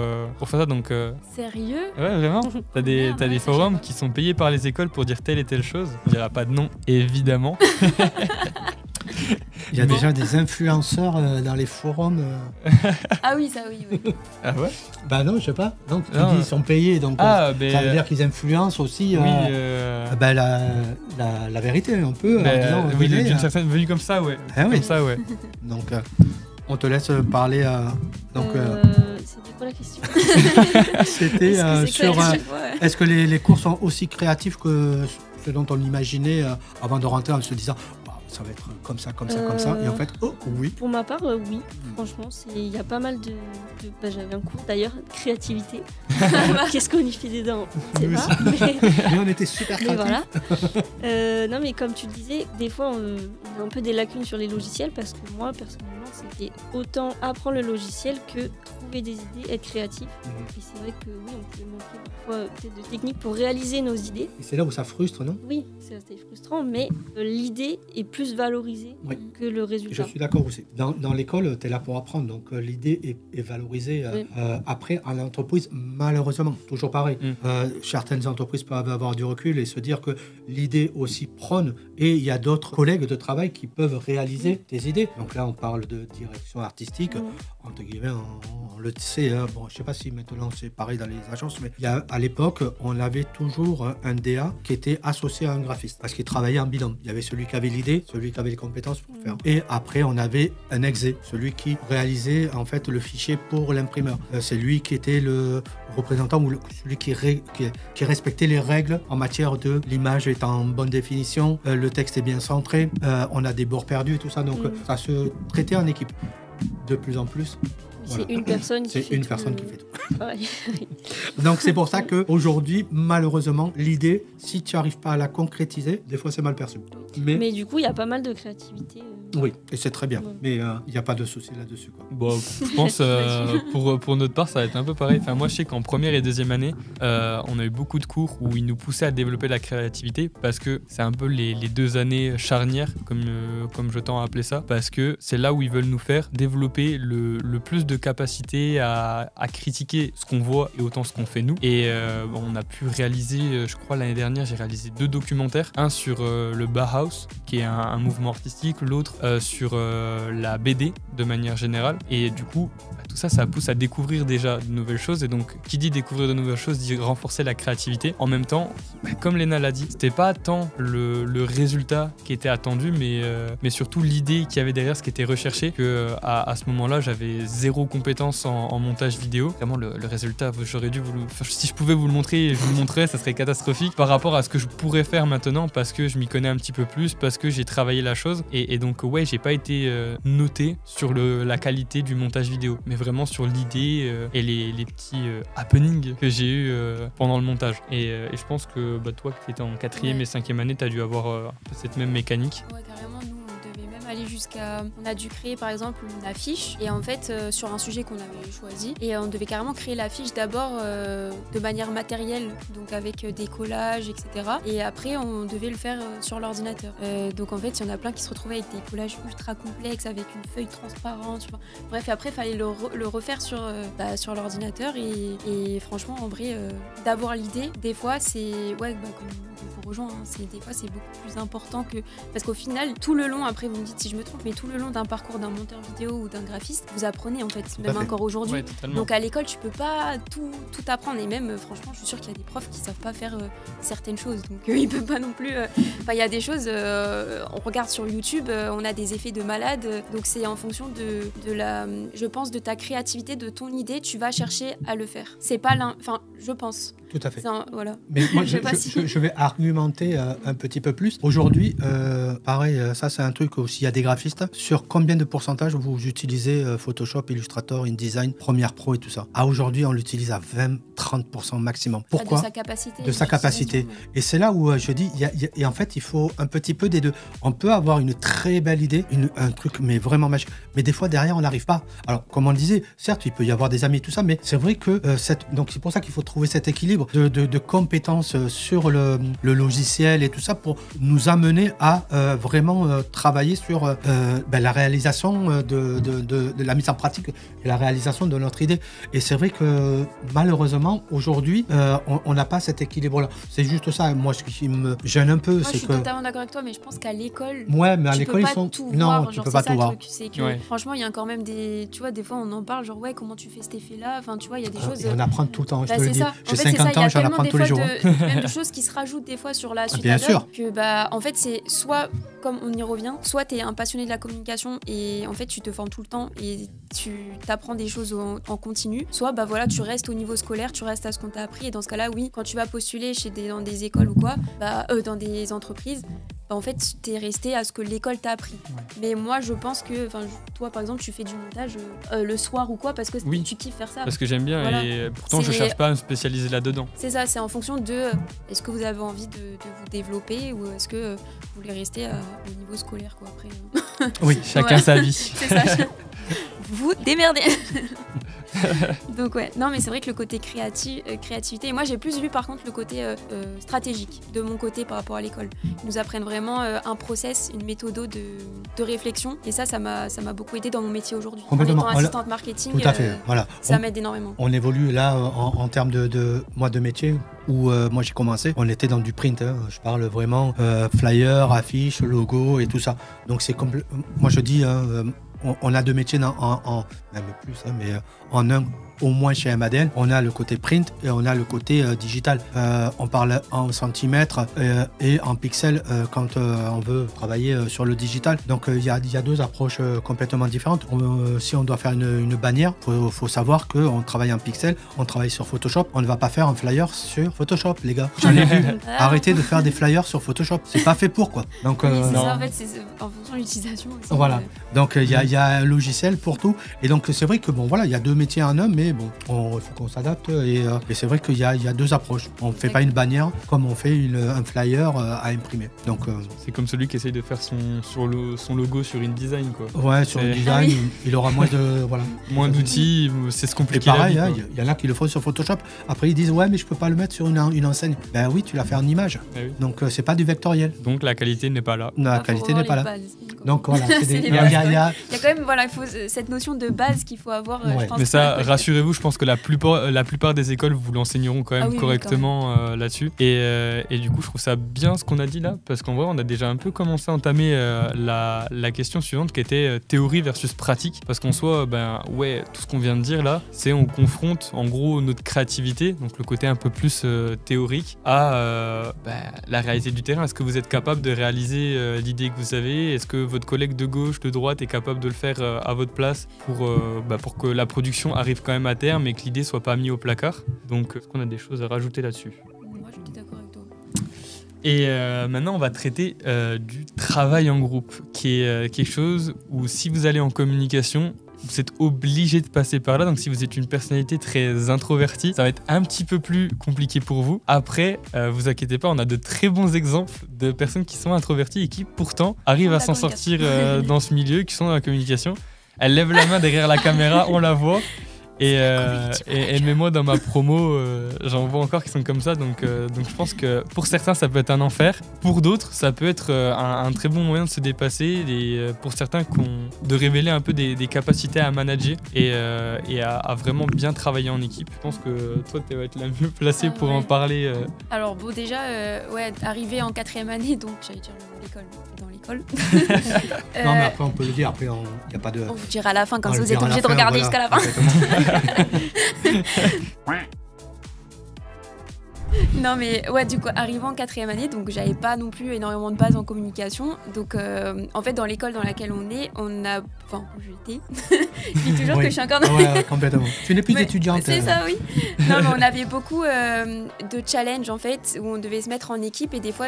S1: faire ça, donc
S3: Sérieux?
S1: ouais, vraiment. T'as des
S3: Merde, ouais, ça,
S1: forums
S3: je sais
S1: qui sont payés par les écoles pour dire telle et telle chose. On dira pas de nom, évidemment.
S2: Il y a
S1: Mais-
S2: déjà des influenceurs dans les forums.
S3: Ah oui, ça oui. oui.
S1: Ah ouais.
S2: Bah non, je sais pas. Donc tu
S1: Non.
S2: dis ils sont payés, donc
S1: Ah,
S2: ça veut dire qu'ils influencent aussi
S1: oui.
S2: la vérité un peu. en disant,
S1: Oui,
S2: venez,
S1: d'une certaine venue comme ça, ouais.
S2: Ah oui.
S1: Comme ça, ouais.
S2: Donc on te laisse parler.
S6: C'était quoi la question?
S2: C'était
S3: Est-ce que c'est
S2: sur
S3: clair à chaque fois, ouais.
S2: est-ce que les cours sont aussi créatifs que ce dont on imaginait avant de rentrer en se disant waouh, ça va être comme ça, comme ça, comme ça. Et en fait, oh oui.
S6: Pour ma part, oui. Franchement, il y a pas mal de j'avais un cours d'ailleurs, de créativité. Qu'est-ce qu'on y fait dedans? On sait
S2: Nous
S6: pas.
S2: aussi.
S6: Mais,
S2: Mais on était super
S6: mais
S2: créatifs.
S6: voilà. Non, mais comme tu le disais, des fois, on a un peu des lacunes sur les logiciels parce que moi, personnellement, c'était autant apprendre le logiciel que trouver des idées, être créatif. Et c'est vrai que oui, on peut manquer parfois peut-être de techniques pour réaliser nos idées.
S2: Et c'est là où ça frustre, non?
S6: Oui, c'est assez frustrant, mais l'idée est plus valorisée
S2: Oui.
S6: que le résultat.
S2: Je suis d'accord aussi. Dans l'école, tu es là pour apprendre, donc l'idée est valorisée.
S6: Oui.
S2: Après, en entreprise, malheureusement, toujours pareil. Certaines entreprises peuvent avoir du recul et se dire que l'idée aussi prône, et il y a d'autres collègues de travail qui peuvent réaliser des idées. Donc là, on parle de direction artistique, entre guillemets, on le sait. Bon, je sais pas si maintenant c'est pareil dans les agences, mais à l'époque, on avait toujours un DA qui était associé à un graphiste, parce qu'il travaillait en binôme. Il y avait celui qui avait l'idée, celui qui avait les compétences pour faire. Et après, on avait un exé, celui qui réalisait en fait le fichier pour l'imprimeur. C'est lui qui était le représentant ou celui qui respectait les règles en matière de l'image est en bonne définition, le texte est bien centré, on a des bords perdus et tout ça. Donc ça se traitait en équipe. De plus en plus.
S6: C'est une personne qui fait tout. Ouais.
S2: Donc c'est pour ça qu'aujourd'hui, malheureusement, l'idée, si tu n'arrives pas à la concrétiser, des fois c'est mal perçu.
S6: Mais du coup, il y a pas mal de créativité.
S2: Oui, et c'est très bien.
S6: Ouais.
S2: Mais il n'y a pas de souci là-dessus, quoi.
S1: Bon, je pense pour notre part, ça va être un peu pareil. Enfin, moi, je sais qu'en première et deuxième année, on a eu beaucoup de cours où ils nous poussaient à développer la créativité parce que c'est un peu les 2 années charnières, comme je tends à appeler ça, parce que c'est là où ils veulent nous faire développer le plus de capacité à critiquer ce qu'on voit et autant ce qu'on fait nous. Et on a pu réaliser, je crois l'année dernière, j'ai réalisé 2 documentaires, un sur le Bauhaus, qui est un mouvement artistique, l'autre sur la BD de manière générale. Et du coup, tout ça, ça pousse à découvrir déjà de nouvelles choses. Et donc, qui dit découvrir de nouvelles choses dit renforcer la créativité. En même temps, comme Léna l'a dit, c'était pas tant le résultat qui était attendu, mais surtout l'idée qu'il y avait derrière, ce qui était recherché, que à ce moment-là, j'avais 0 compétence en montage vidéo. Vraiment, le résultat, j'aurais dû si je pouvais vous le montrer, je vous le montrais, ça serait catastrophique par rapport à ce que je pourrais faire maintenant, parce que je m'y connais un petit peu plus, parce que j'ai travaillé la chose. Et donc, ouais, j'ai pas été noté sur la qualité du montage vidéo, mais vraiment sur l'idée et les petits happenings que j'ai eu pendant le montage. Et je pense que toi qui étais en 4e et 5e année, t'as dû avoir un peu cette même mécanique.
S3: Ouais, carrément, nous, on devait même aller aller jusqu'à... On a dû créer par exemple une affiche et en fait sur un sujet qu'on avait choisi et on devait carrément créer l'affiche d'abord de manière matérielle, donc avec des collages, etc. Et après on devait le faire sur l'ordinateur. Donc en fait il y en a plein qui se retrouvaient avec des collages ultra complexes avec une feuille transparente. Tu vois. Bref, après il fallait le refaire sur l'ordinateur et franchement en vrai d'avoir l'idée, des fois c'est... Ouais, comme on vous rejoint, hein, des fois c'est beaucoup plus important que... Parce qu'au final, tout le long, après vous me dites si je me trompe, mais tout le long d'un parcours d'un monteur vidéo ou d'un graphiste, vous apprenez en fait, même encore aujourd'hui.
S1: Ouais,
S3: donc à l'école, tu peux pas tout apprendre et même franchement, je suis sûre qu'il y a des profs qui savent pas faire certaines choses, donc ils peuvent pas non plus... Enfin, il y a des choses, on regarde sur YouTube, on a des effets de malade, donc c'est en fonction de la... Je pense de ta créativité, de ton idée, tu vas chercher à le faire. C'est pas enfin, je pense.
S2: Tout à fait.
S3: Voilà.
S2: Mais moi, je vais argumenter un petit peu plus. Aujourd'hui, pareil, ça c'est un truc aussi, il y a des graphistes. Sur combien de pourcentage vous utilisez Photoshop, Illustrator, InDesign, Premiere Pro et tout ça? Aujourd'hui, on l'utilise à 20-30% maximum. Pourquoi?
S3: De sa capacité.
S2: De sa capacité. Et c'est là où je dis, et en fait, il faut un petit peu des deux. On peut avoir une très belle idée, un truc mais vraiment magique. Mais des fois, derrière, on n'arrive pas. Alors, comme on le disait, certes, il peut y avoir des amis et tout ça, mais c'est vrai que donc c'est pour ça qu'il faut trouver cet équilibre de compétences sur le logiciel et tout ça pour nous amener à vraiment travailler sur la réalisation de la mise en pratique et la réalisation de notre idée. Et c'est vrai que malheureusement, aujourd'hui, on n'a pas cet équilibre-là. C'est juste ça. Moi, ce qui me gêne un peu,
S3: moi,
S2: c'est
S3: je suis
S2: que...
S3: totalement d'accord avec toi, mais je pense qu'à l'école...
S2: Ouais, mais à l'école, ils sont... Non,
S3: tu
S2: peux pas tout voir.
S3: C'est que, franchement, il y a encore même des... Tu vois, des fois, on en parle, genre, ouais, comment tu fais cet effet-là? Enfin, tu vois, il y a des choses...
S2: On apprend tout le temps, je te le dis. J'ai
S3: En fait,
S2: 50 ans, j'en apprends tous les jours.
S3: Même de choses qui se rajoutent des fois sur la suite
S2: Bien sûr.
S3: que en fait c'est soit, comme on y revient, soit tu es un passionné de la communication et en fait tu te formes tout le temps et tu t'apprends des choses en continu, soit voilà, tu restes au niveau scolaire, tu restes à ce qu'on t'a appris et dans ce cas-là oui, quand tu vas postuler dans des écoles ou quoi, dans des entreprises, en fait, t'es resté à ce que l'école t'a appris. Ouais. Mais moi, je pense que, toi, par exemple, tu fais du montage le soir ou quoi, parce que tu kiffes faire ça.
S1: Parce que j'aime bien voilà. Et pourtant, je cherche pas à me spécialiser là-dedans.
S3: C'est ça, c'est en fonction de est-ce que vous avez envie de vous développer ou est-ce que vous voulez rester au niveau scolaire, quoi, après.
S1: Oui, chacun sa vie.
S3: C'est ça. Vous démerdez. Donc ouais, non mais c'est vrai que le côté créativité, moi j'ai plus vu par contre le côté stratégique de mon côté par rapport à l'école. Ils nous apprennent vraiment un process, une méthode de réflexion et ça m'a beaucoup aidé dans mon métier aujourd'hui. En étant assistante marketing,
S2: tout à fait, voilà.
S3: Ça m'aide énormément.
S2: On évolue là en termes de métier où moi j'ai commencé, on était dans du print, hein. Je parle vraiment flyer, affiche, logo et tout ça. Donc c'est moi je dis on a deux métiers même plus, hein, mais en un au moins chez MADN, on a le côté print et on a le côté digital. On parle en centimètres et en pixels quand on veut travailler sur le digital. Donc il y a deux approches complètement différentes. Si on doit faire une bannière, faut savoir qu'on travaille en pixels, on travaille sur Photoshop. On ne va pas faire un flyer sur Photoshop, les gars. J'en ai vu. Arrêtez de faire des flyers sur Photoshop. C'est pas fait pour quoi. Donc
S3: c'est ça en fait, c'est en fonction de l'utilisation aussi.
S2: Voilà. Donc il y a un logiciel pour tout. Et donc c'est vrai que il y a deux métiers en un, mais bon, il faut qu'on s'adapte et c'est vrai qu'il y a deux approches. On ne fait pas une bannière comme on fait un flyer à imprimer. Donc
S1: c'est comme celui qui essaye de faire son logo sur InDesign, quoi.
S2: Ouais, sur InDesign, il aura moins de
S1: moins d'outils, c'est se compliquer.
S2: Et pareil, il y en a qui le font sur Photoshop. Après ils disent ouais, mais je peux pas le mettre sur une enseigne. Ben oui, tu l'as fait en image. Oui. Donc c'est pas du vectoriel.
S1: Donc la qualité n'est pas là.
S2: La qualité n'est pas là. Donc voilà, il
S3: y a quand même cette notion de base qu'il faut avoir. Je pense.
S1: Mais ça, rassurez-vous, je pense que la plupart des écoles vous l'enseigneront quand même correctement là-dessus. Et du coup, je trouve ça bien ce qu'on a dit là, parce qu'en vrai, on a déjà un peu commencé à entamer la question suivante qui était théorie versus pratique. Parce qu'en soi, tout ce qu'on vient de dire là, c'est on confronte en gros notre créativité, donc le côté un peu plus théorique, à la réalité du terrain. Est-ce que vous êtes capable de réaliser l'idée que vous avez? Est-ce que votre collègue de gauche, de droite est capable de le faire à votre place pour que la production arrive quand même à terme et que l'idée soit pas mise au placard? Donc, est-ce qu'on a des choses à rajouter là-dessus?
S3: Moi, je suis d'accord avec toi.
S1: Et maintenant, on va traiter du travail en groupe, qui est quelque chose où si vous allez en communication, vous êtes obligé de passer par là. Donc si vous êtes une personnalité très introvertie, ça va être un petit peu plus compliqué pour vous. Après, vous inquiétez pas, on a de très bons exemples de personnes qui sont introverties et qui pourtant arrivent à s'en sortir dans ce milieu, qui sont dans la communication. Elle lève la main derrière la caméra, on la voit. Et même moi dans ma promo, j'en vois encore qui sont comme ça, donc je pense que pour certains ça peut être un enfer, pour d'autres ça peut être un très bon moyen de se dépasser, et pour certains de révéler un peu des capacités à manager et à vraiment bien travailler en équipe. Je pense que toi tu vas être la mieux placée pour en parler.
S3: Alors bon déjà, arrivé en 4e année, donc j'allais dire dans l'école.
S2: Non mais après on peut le dire, après il n'y a pas de...
S3: On vous dira à la fin, comme ça vous êtes obligé de regarder jusqu'à la fin. Non mais ouais, du coup arrivant en 4e année, donc j'avais pas non plus énormément de base en communication, donc en fait dans l'école dans laquelle on est, on a, enfin j'étais, je dis toujours que je suis encore dans...
S2: Ouais, complètement. Tu n'es plus étudiante.
S3: C'est ça, oui. Non mais on avait beaucoup de challenges en fait, où on devait se mettre en équipe et des fois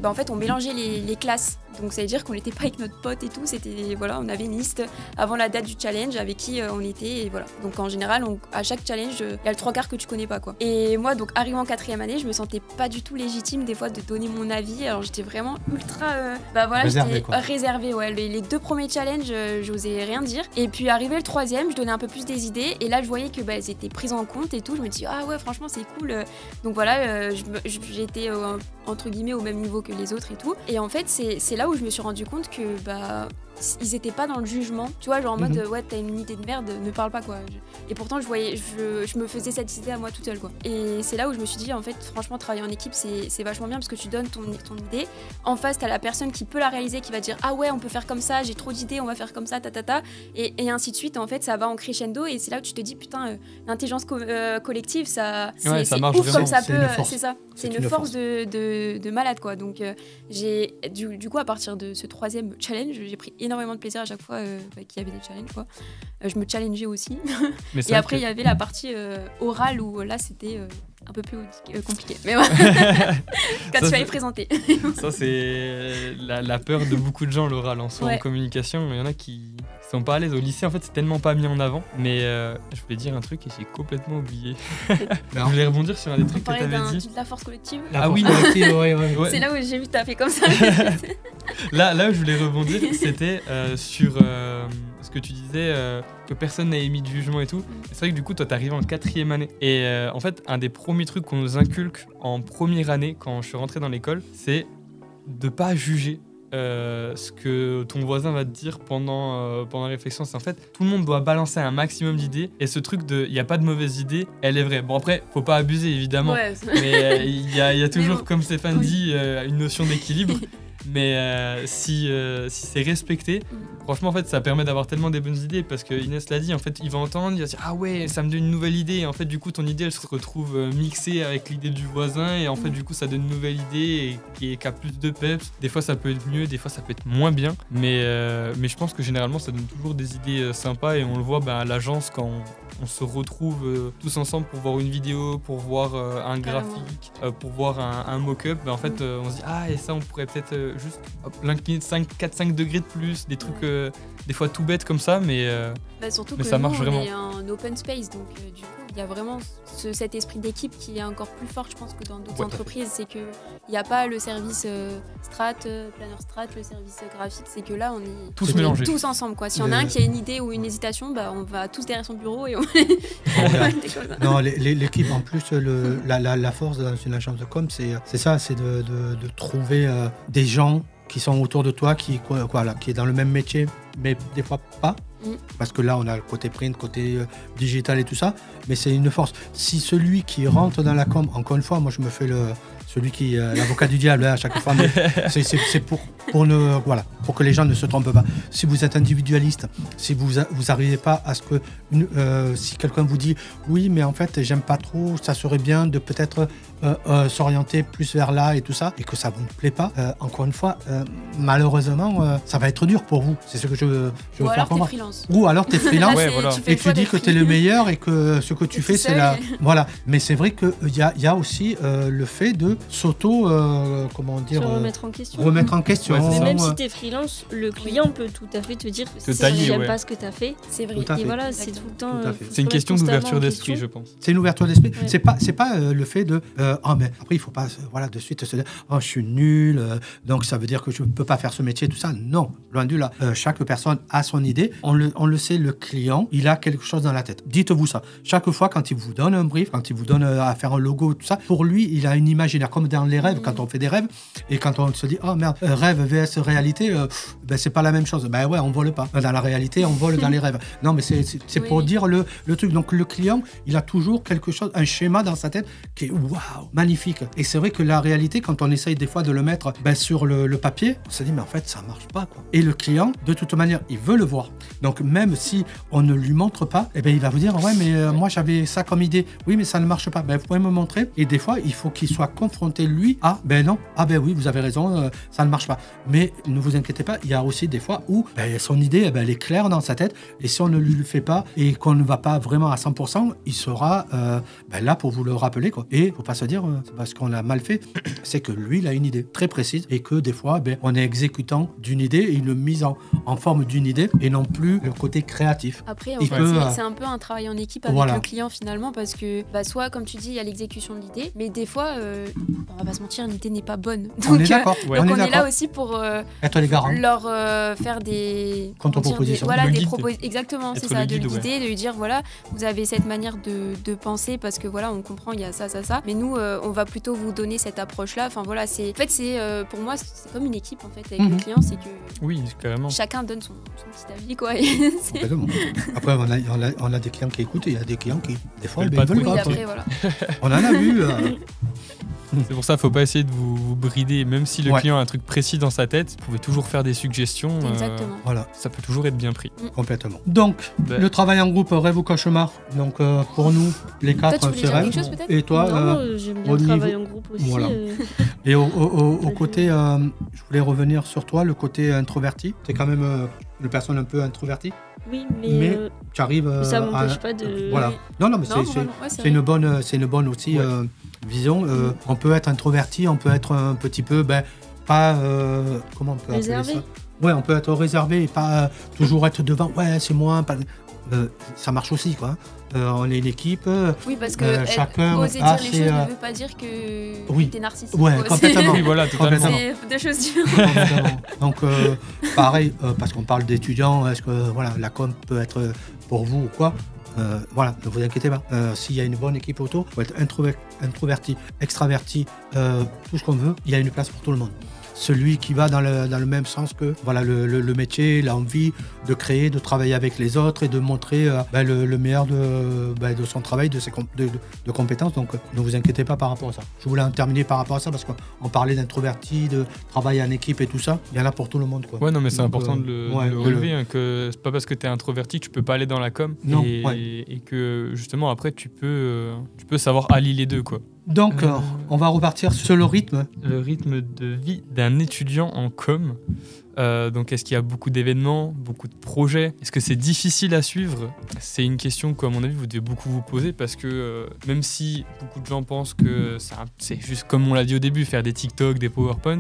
S3: en fait on mélangeait les classes, donc ça veut dire qu'on n'était pas avec notre pote et tout, c'était, voilà, on avait une liste avant la date du challenge avec qui on était, et voilà. Donc en général, à chaque challenge, il y a le 3/4 que tu connais pas quoi. Et moi donc arrivant en 4e année, je me sentais pas du tout légitime des fois de donner mon avis, alors j'étais vraiment ultra réservée, ouais. Les 2 premiers challenges, j'osais rien dire, et puis arrivé le 3e, je donnais un peu plus des idées, et là je voyais que elles étaient prises en compte et tout, je me dis ah ouais franchement c'est cool, donc voilà, j'étais entre guillemets au même niveau que les autres et tout, et en fait c'est là où je me suis rendu compte que ils étaient pas dans le jugement, tu vois, genre en mode ouais t'as une idée de merde, ne parle pas quoi. Et pourtant je me faisais cette idée à moi toute seule quoi. Et c'est là où je me suis dit en fait franchement travailler en équipe c'est vachement bien, parce que tu donnes ton idée, en face t'as la personne qui peut la réaliser, qui va dire ah ouais on peut faire comme ça, j'ai trop d'idées, on va faire comme ça et ainsi de suite. En fait ça va en crescendo, et c'est là où tu te dis putain l'intelligence collective ça
S1: marche
S3: ouf
S1: vraiment.
S3: Comme ça peut,
S2: c'est
S3: ça c'est une force de malade quoi. Donc j'ai du coup à partir de ce 3e challenge, j'ai pris énormément de plaisir à chaque fois qu'il y avait des challenges quoi. Je me challengeais aussi. Et après il y avait la partie orale où là c'était un peu plus compliqué. Mais ouais. Quand tu vas y présenter.
S1: Ça c'est la peur de beaucoup de gens, l'oral en soi en communication. Il y en a qui sont pas à l'aise. Au lycée en fait c'est tellement pas mis en avant. Mais je voulais dire un truc et j'ai complètement oublié. Je voulais rebondir sur un des trucs que tu avais dit.
S3: De la force collective.
S2: Collective, ouais.
S3: C'est là où j'ai vu taper comme ça.
S1: Là où je voulais rebondir, c'était sur ce que tu disais, que personne n'a émis de jugement et tout. C'est vrai que du coup, toi, t'es arrivé en 4e année. Et en fait, un des premiers trucs qu'on nous inculque en première année, quand je suis rentré dans l'école, c'est de pas juger ce que ton voisin va te dire pendant la réflexion. C'est en fait, tout le monde doit balancer un maximum d'idées, et ce truc de il n'y a pas de mauvaise idée, elle est vraie. Bon après, faut pas abuser évidemment, mais il y a toujours, comme Stéphane dit, une notion d'équilibre. Mais si c'est respecté, franchement en fait ça permet d'avoir tellement des bonnes idées, parce que Inès l'a dit, en fait il va entendre, il va dire ah ouais ça me donne une nouvelle idée, et en fait du coup ton idée elle se retrouve mixée avec l'idée du voisin, et en fait du coup ça donne une nouvelle idée qui a plus de peps. Des fois ça peut être mieux, des fois ça peut être moins bien, mais je pense que généralement ça donne toujours des idées sympas, et on le voit à l'agence quand on se retrouve tous ensemble pour voir une vidéo, pour voir un graphique, pour voir un mock-up. En fait on se dit ah et ça on pourrait peut-être juste l'incliner de 4-5 degrés de plus, des trucs des fois tout bêtes comme ça, mais
S3: surtout
S1: mais
S3: que
S1: ça
S3: nous,
S1: marche vraiment.
S3: On est un open space, donc du coup il y a vraiment cet esprit d'équipe qui est encore plus fort, je pense, que dans d'autres entreprises. C'est qu'il n'y a pas le service strat, planner strat, le service graphique, c'est que là on est
S1: tous mélangés,
S3: tous ensemble quoi. S'il y en a un qui a une idée ou une hésitation, on va tous derrière son bureau et on
S2: Non, l'équipe en plus, la force dans une agence de com, c'est ça, c'est de trouver des gens qui sont autour de toi, qui est dans le même métier, mais des fois pas. Parce que là, on a le côté print, côté digital et tout ça, mais c'est une force. Si celui qui rentre dans la com, encore une fois, moi je me fais celui qui l'avocat du diable à chaque fois, mais c'est pour que les gens ne se trompent pas. Si vous êtes individualiste, si vous n'arrivez pas à ce que si quelqu'un vous dit oui mais en fait j'aime pas trop, ça serait bien de peut-être s'orienter plus vers là et tout ça, et que ça vous plaît pas, encore une fois malheureusement ça va être dur pour vous. C'est ce que je veux faire comprendre. Ou alors t'es freelance et tu dis que t'es le meilleur et que ce que tu fais c'est la voilà. Mais c'est vrai qu'il y a aussi le fait de comment dire,
S6: Se remettre en question.
S2: remettre en question.
S1: Ouais,
S6: Mais même
S2: euh,
S6: si t'es freelance, le client peut tout à fait te dire
S1: Te tailler,
S6: j'aime
S1: ouais.
S6: pas ce que t'as fait.
S3: C'est vrai.
S2: Tout à
S6: Et
S2: fait.
S6: voilà, c'est
S3: Exactement.
S6: tout le temps.
S2: Tout à fait.
S6: faut
S1: C'est une
S6: se
S1: question
S6: remettre
S1: d'ouverture
S6: constamment en
S1: d'esprit,
S6: question.
S1: je pense.
S2: C'est une ouverture d'esprit.
S6: Ouais.
S2: C'est pas le fait de mais après il faut pas voilà de suite se dire je suis nul donc ça veut dire que je peux pas faire ce métier tout ça. Non, loin de là. Chaque personne a son idée. On le sait, le client il a quelque chose dans la tête. Dites-vous ça. Chaque fois quand il vous donne un brief, quand il vous donne à faire un logo tout ça, pour lui il a une imaginaire comme dans les rêves quand on fait des rêves et quand on se dit merde rêve vs réalité c'est pas la même chose. Ben ouais on vole pas dans la réalité, on vole dans les rêves. Non mais c'est
S3: Oui,
S2: pour
S3: oui.
S2: dire le truc. Donc le client il a toujours quelque chose, un schéma dans sa tête qui est waouh, magnifique. Et c'est vrai que la réalité, quand on essaye des fois de le mettre sur le papier, on se dit mais en fait ça marche pas quoi. Et le client, de toute manière, il veut le voir. Donc même si on ne lui montre pas, il va vous dire ouais mais moi j'avais ça comme idée. Oui mais ça ne marche pas. Vous pouvez me montrer. Et des fois il faut qu'il soit confronté lui à non, oui vous avez raison, ça ne marche pas. Mais ne vous inquiétez pas, il y a aussi des fois où son idée elle est claire dans sa tête et si on ne lui le fait pas et qu'on ne va pas vraiment à 100%, il sera là pour vous le rappeler quoi. Et faut pas se dire c'est parce qu'on a mal fait, c'est que lui il a une idée très précise et que des fois on est exécutant d'une idée et une mise en forme d'une idée et non plus le côté créatif.
S3: Après,
S2: Il peut,
S3: c'est un peu un travail en équipe avec
S2: voilà.
S3: le client finalement parce que soit comme tu dis, il y a l'exécution de l'idée, mais des fois, on va pas se mentir, l'idée n'est pas bonne.
S2: On est d'accord.
S1: Ouais.
S3: Donc
S2: On
S3: on
S2: est
S3: est là
S2: d'accord.
S3: aussi pour
S2: Être les garants.
S3: leur faire des
S2: Contre-propositions.
S3: voilà
S1: Le
S3: des
S1: guide.
S3: propositions exactement, c'est
S1: Être
S3: ça,
S1: le
S3: de
S1: guide,
S3: le
S1: ouais.
S3: guider, de lui dire voilà, vous avez cette manière de penser parce que voilà, on comprend il y a ça, mais nous on va plutôt vous donner cette approche là. Enfin voilà, c'est pour moi c'est comme une équipe en fait avec le client, c'est que
S1: Oui, carrément.
S3: chacun donne son petit avis quoi. C'est-
S2: Complètement. Après on a des clients qui écoutent et il y a des clients qui des fois
S1: Veulent
S2: ils
S1: pas
S2: veulent
S1: trop
S3: oui,
S2: pas.
S3: après voilà.
S2: On en a vu.
S1: C'est pour ça, faut pas essayer de vous brider. Même si le
S2: Ouais.
S1: client a un truc précis dans sa tête, vous pouvez toujours faire des suggestions.
S3: Exactement.
S2: Voilà,
S1: Ça peut toujours être bien pris.
S2: complètement. Donc,
S1: Bah,
S2: le travail en groupe, rêve ou cauchemar. Donc, pour nous, les
S3: Toi
S2: quatre,
S3: tu voulais
S2: c'est
S3: dire
S2: rêve.
S3: quelque chose peut-être?
S2: Et toi,
S6: Non, j'aime bien
S2: au
S6: le travail
S2: niveau-
S6: en groupe aussi.
S2: Voilà. et au côté, je voulais revenir sur toi, le côté introverti. Tu es quand même une personne un peu introvertie.
S6: Oui,
S2: Mais
S6: mais
S2: tu arrives
S6: ça
S2: à...
S6: m'empêche pas de.
S2: Voilà. Non, mais
S3: Non,
S2: c'est
S3: vraiment, ouais,
S2: c'est une bonne aussi
S1: Ouais.
S2: vision. On peut être introverti, on peut être un petit peu, pas... comment on peut appeler
S6: Réservé.
S2: ça? Ouais, on peut être réservé et pas toujours être devant. Ouais, c'est moi. Pas... ça marche aussi, quoi. On est une équipe.
S3: Oui, parce que
S2: chacun
S3: oser
S2: a
S3: dire les
S2: ses,
S3: choses ne veut pas dire que
S2: oui.
S3: t'es narcissique.
S2: Ouais,
S3: quoi.
S2: complètement.
S1: Oui, voilà, totalement.
S3: C'est deux choses différentes.
S2: Complètement. Donc, pareil, parce qu'on parle d'étudiants, est-ce que voilà, la com peut être pour vous ou quoi? Voilà, ne vous inquiétez pas. S'il y a une bonne équipe autour, faut être introverti, extraverti, tout ce qu'on veut, il y a une place pour tout le monde. Celui qui va dans le même sens que voilà, le métier, l'envie de créer, de travailler avec les autres et de montrer le meilleur de son travail, de ses de compétences. Donc ne vous inquiétez pas par rapport à ça. Je voulais en terminer par rapport à ça parce qu'on parlait d'introverti, de travail en équipe et tout ça. Il y en a pour tout le monde, quoi.
S1: Ouais, non, mais c'est
S2: Donc,
S1: important de le relever, hein, que c'est pas parce que t'es introverti que tu peux pas aller dans la com.
S2: Non,
S1: et que justement, après, tu peux savoir allier les deux, quoi.
S2: Donc, on va repartir sur le rythme.
S1: Le rythme de vie d'un étudiant en com. Donc, est-ce qu'il y a beaucoup d'événements, beaucoup de projets? Est-ce que c'est difficile à suivre? C'est une question que, à mon avis, vous devez beaucoup vous poser parce que même si beaucoup de gens pensent que c'est juste, comme on l'a dit au début, faire des TikTok, des PowerPoint,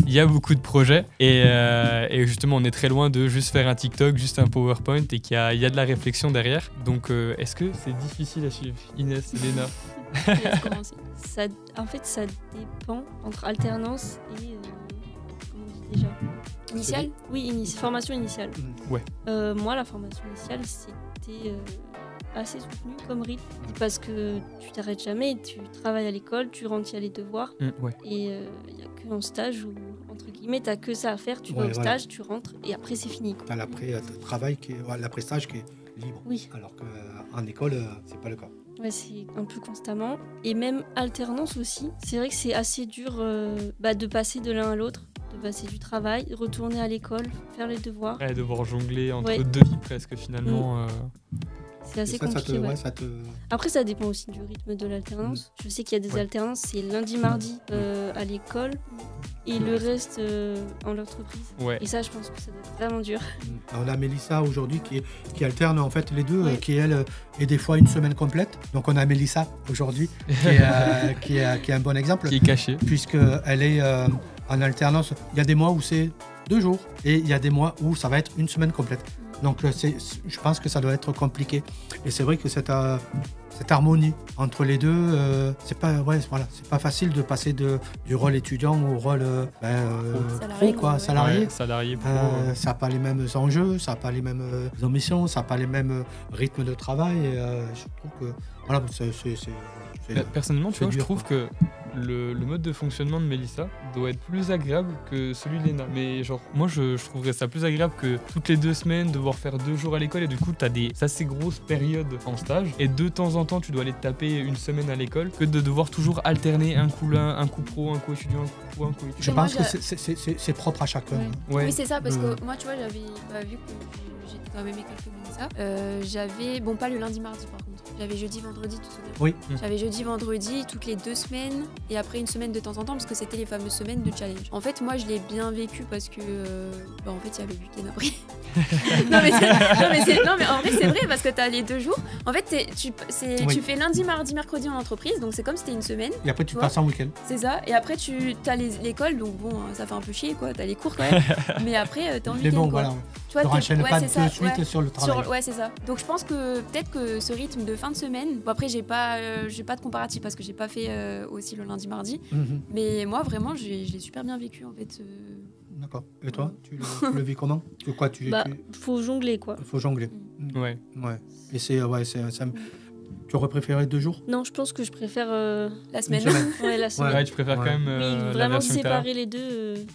S1: il y a beaucoup de projets et justement, on est très loin de juste faire un TikTok, juste un PowerPoint et qu'il y a de la réflexion derrière. Donc, est-ce que c'est difficile à suivre? Inès, Léna?
S3: Je laisse commencer.
S6: En fait, ça dépend entre alternance et. Comment on dit déjà?
S3: Initial?
S6: Oui, formation initiale.
S1: Ouais.
S6: Moi, la formation initiale, c'était assez soutenu comme rythme parce que tu t'arrêtes jamais, tu travailles à l'école, tu rentres, il y a les devoirs
S1: Ouais.
S6: et il n'y a qu'en stage où, entre guillemets, tu n'as que ça à faire, tu vas
S2: Ouais,
S6: au
S2: voilà.
S6: stage, tu rentres et après c'est fini. Quoi.
S2: T'as l'après-travail, l'après-stage qui est libre.
S6: Oui.
S2: Alors qu'en école, c'est pas le cas.
S6: Ouais, c'est un peu constamment. Et même alternance aussi. C'est vrai que c'est assez dur de passer de l'un à l'autre, de passer du travail, retourner à l'école, faire les devoirs.
S1: Ouais, devoir jongler entre
S6: Ouais.
S1: deux vies presque finalement.
S6: C'est assez
S2: Et ça,
S6: compliqué. Ouais.
S2: ça te...
S6: Après, ça dépend aussi du rythme de l'alternance. Je sais qu'il y a des
S1: Ouais.
S6: alternances, c'est lundi, mardi à l'école et le reste en entreprise.
S1: Ouais.
S6: Et ça, je pense que ça doit être vraiment dur.
S2: On a Mélissa aujourd'hui qui alterne en fait les deux,
S6: Ouais.
S2: qui elle est des fois une semaine complète. Donc on a Mélissa aujourd'hui qui est un bon exemple,
S1: Qui est caché.
S2: puisqu'elle est en alternance. Il y a des mois où c'est 2 jours et il y a des mois où ça va être une semaine complète. Donc je pense que ça doit être compliqué. Et c'est vrai que cette harmonie entre les deux, c'est pas facile de passer du rôle étudiant au rôle
S3: Salarié,
S2: pro,
S3: quoi, ouais.
S2: salarié.
S1: Ouais, salarié pro.
S2: Ça n'a pas les mêmes enjeux, ça n'a pas les mêmes ambitions, ça n'a pas les mêmes rythmes de travail. Et, je trouve que voilà,
S1: Personnellement, tu
S2: c'est
S1: vois, je
S2: dur,
S1: trouve que le mode de fonctionnement de Mélissa doit être plus agréable que celui de Léna. Mais genre, moi, je trouverais ça plus agréable que toutes les 2 semaines devoir faire 2 jours à l'école et du coup, t'as des assez grosses périodes en stage et de temps en temps, tu dois aller te taper une semaine à l'école que de devoir toujours alterner un coup là, un coup pro, un coup étudiant, un coup pro, un coup
S2: je
S1: étudiant.
S3: Moi,
S2: pense que c'est propre à chacun.
S3: Ouais.
S1: Ouais.
S3: Oui, c'est ça, parce
S2: Euh.
S3: que moi, tu vois, j'avais vu que j'ai quand même aimé calculer ça. J'avais, bon, pas le lundi, mardi par contre. J'avais jeudi, vendredi, tout ça.
S2: Oui.
S3: J'avais jeudi, vendredi, toutes les 2 semaines, et après une semaine de temps en temps, parce que c'était les fameuses semaines de challenge. En fait, moi, je l'ai bien vécu parce que, en fait, il y avait le week-end après. non, mais en vrai, c'est vrai, parce que t'as les 2 jours. En fait, tu fais lundi, mardi, mercredi en entreprise, donc c'est comme si c'était une semaine.
S2: Et après, tu
S3: Tu
S2: passes en week-end.
S3: C'est ça, et après tu as l'école, donc bon, ça fait un peu chier quoi, t'as les cours quand même, mais après t'es en
S2: Mais
S3: week-end
S2: bon,
S3: quoi.
S2: voilà.
S3: Tu vois,
S2: Tu n'enchaînes pas
S3: c'est
S2: de
S3: ça,
S2: suite
S3: ouais.
S2: sur le travail.
S3: Ouais, c'est ça. Donc je pense que peut-être que ce rythme de fin de semaine, bon, après j'ai pas de comparatif parce que j'ai pas fait aussi le lundi, mardi,
S2: Mhm.
S3: mais moi vraiment je l'ai super bien vécu en fait.
S2: D'accord. Et toi, tu le vis comment?
S6: Faut jongler quoi.
S2: Faut jongler.
S1: Ouais.
S2: Ouais. Et tu aurais préféré 2 jours?
S6: Non, je pense que je préfère
S3: La semaine.
S2: Une semaine.
S6: ouais, la semaine.
S1: Ouais, tu préfères
S2: Ouais.
S1: quand même
S6: Oui,
S1: la
S6: vraiment
S1: version que t'as.
S6: séparer les deux.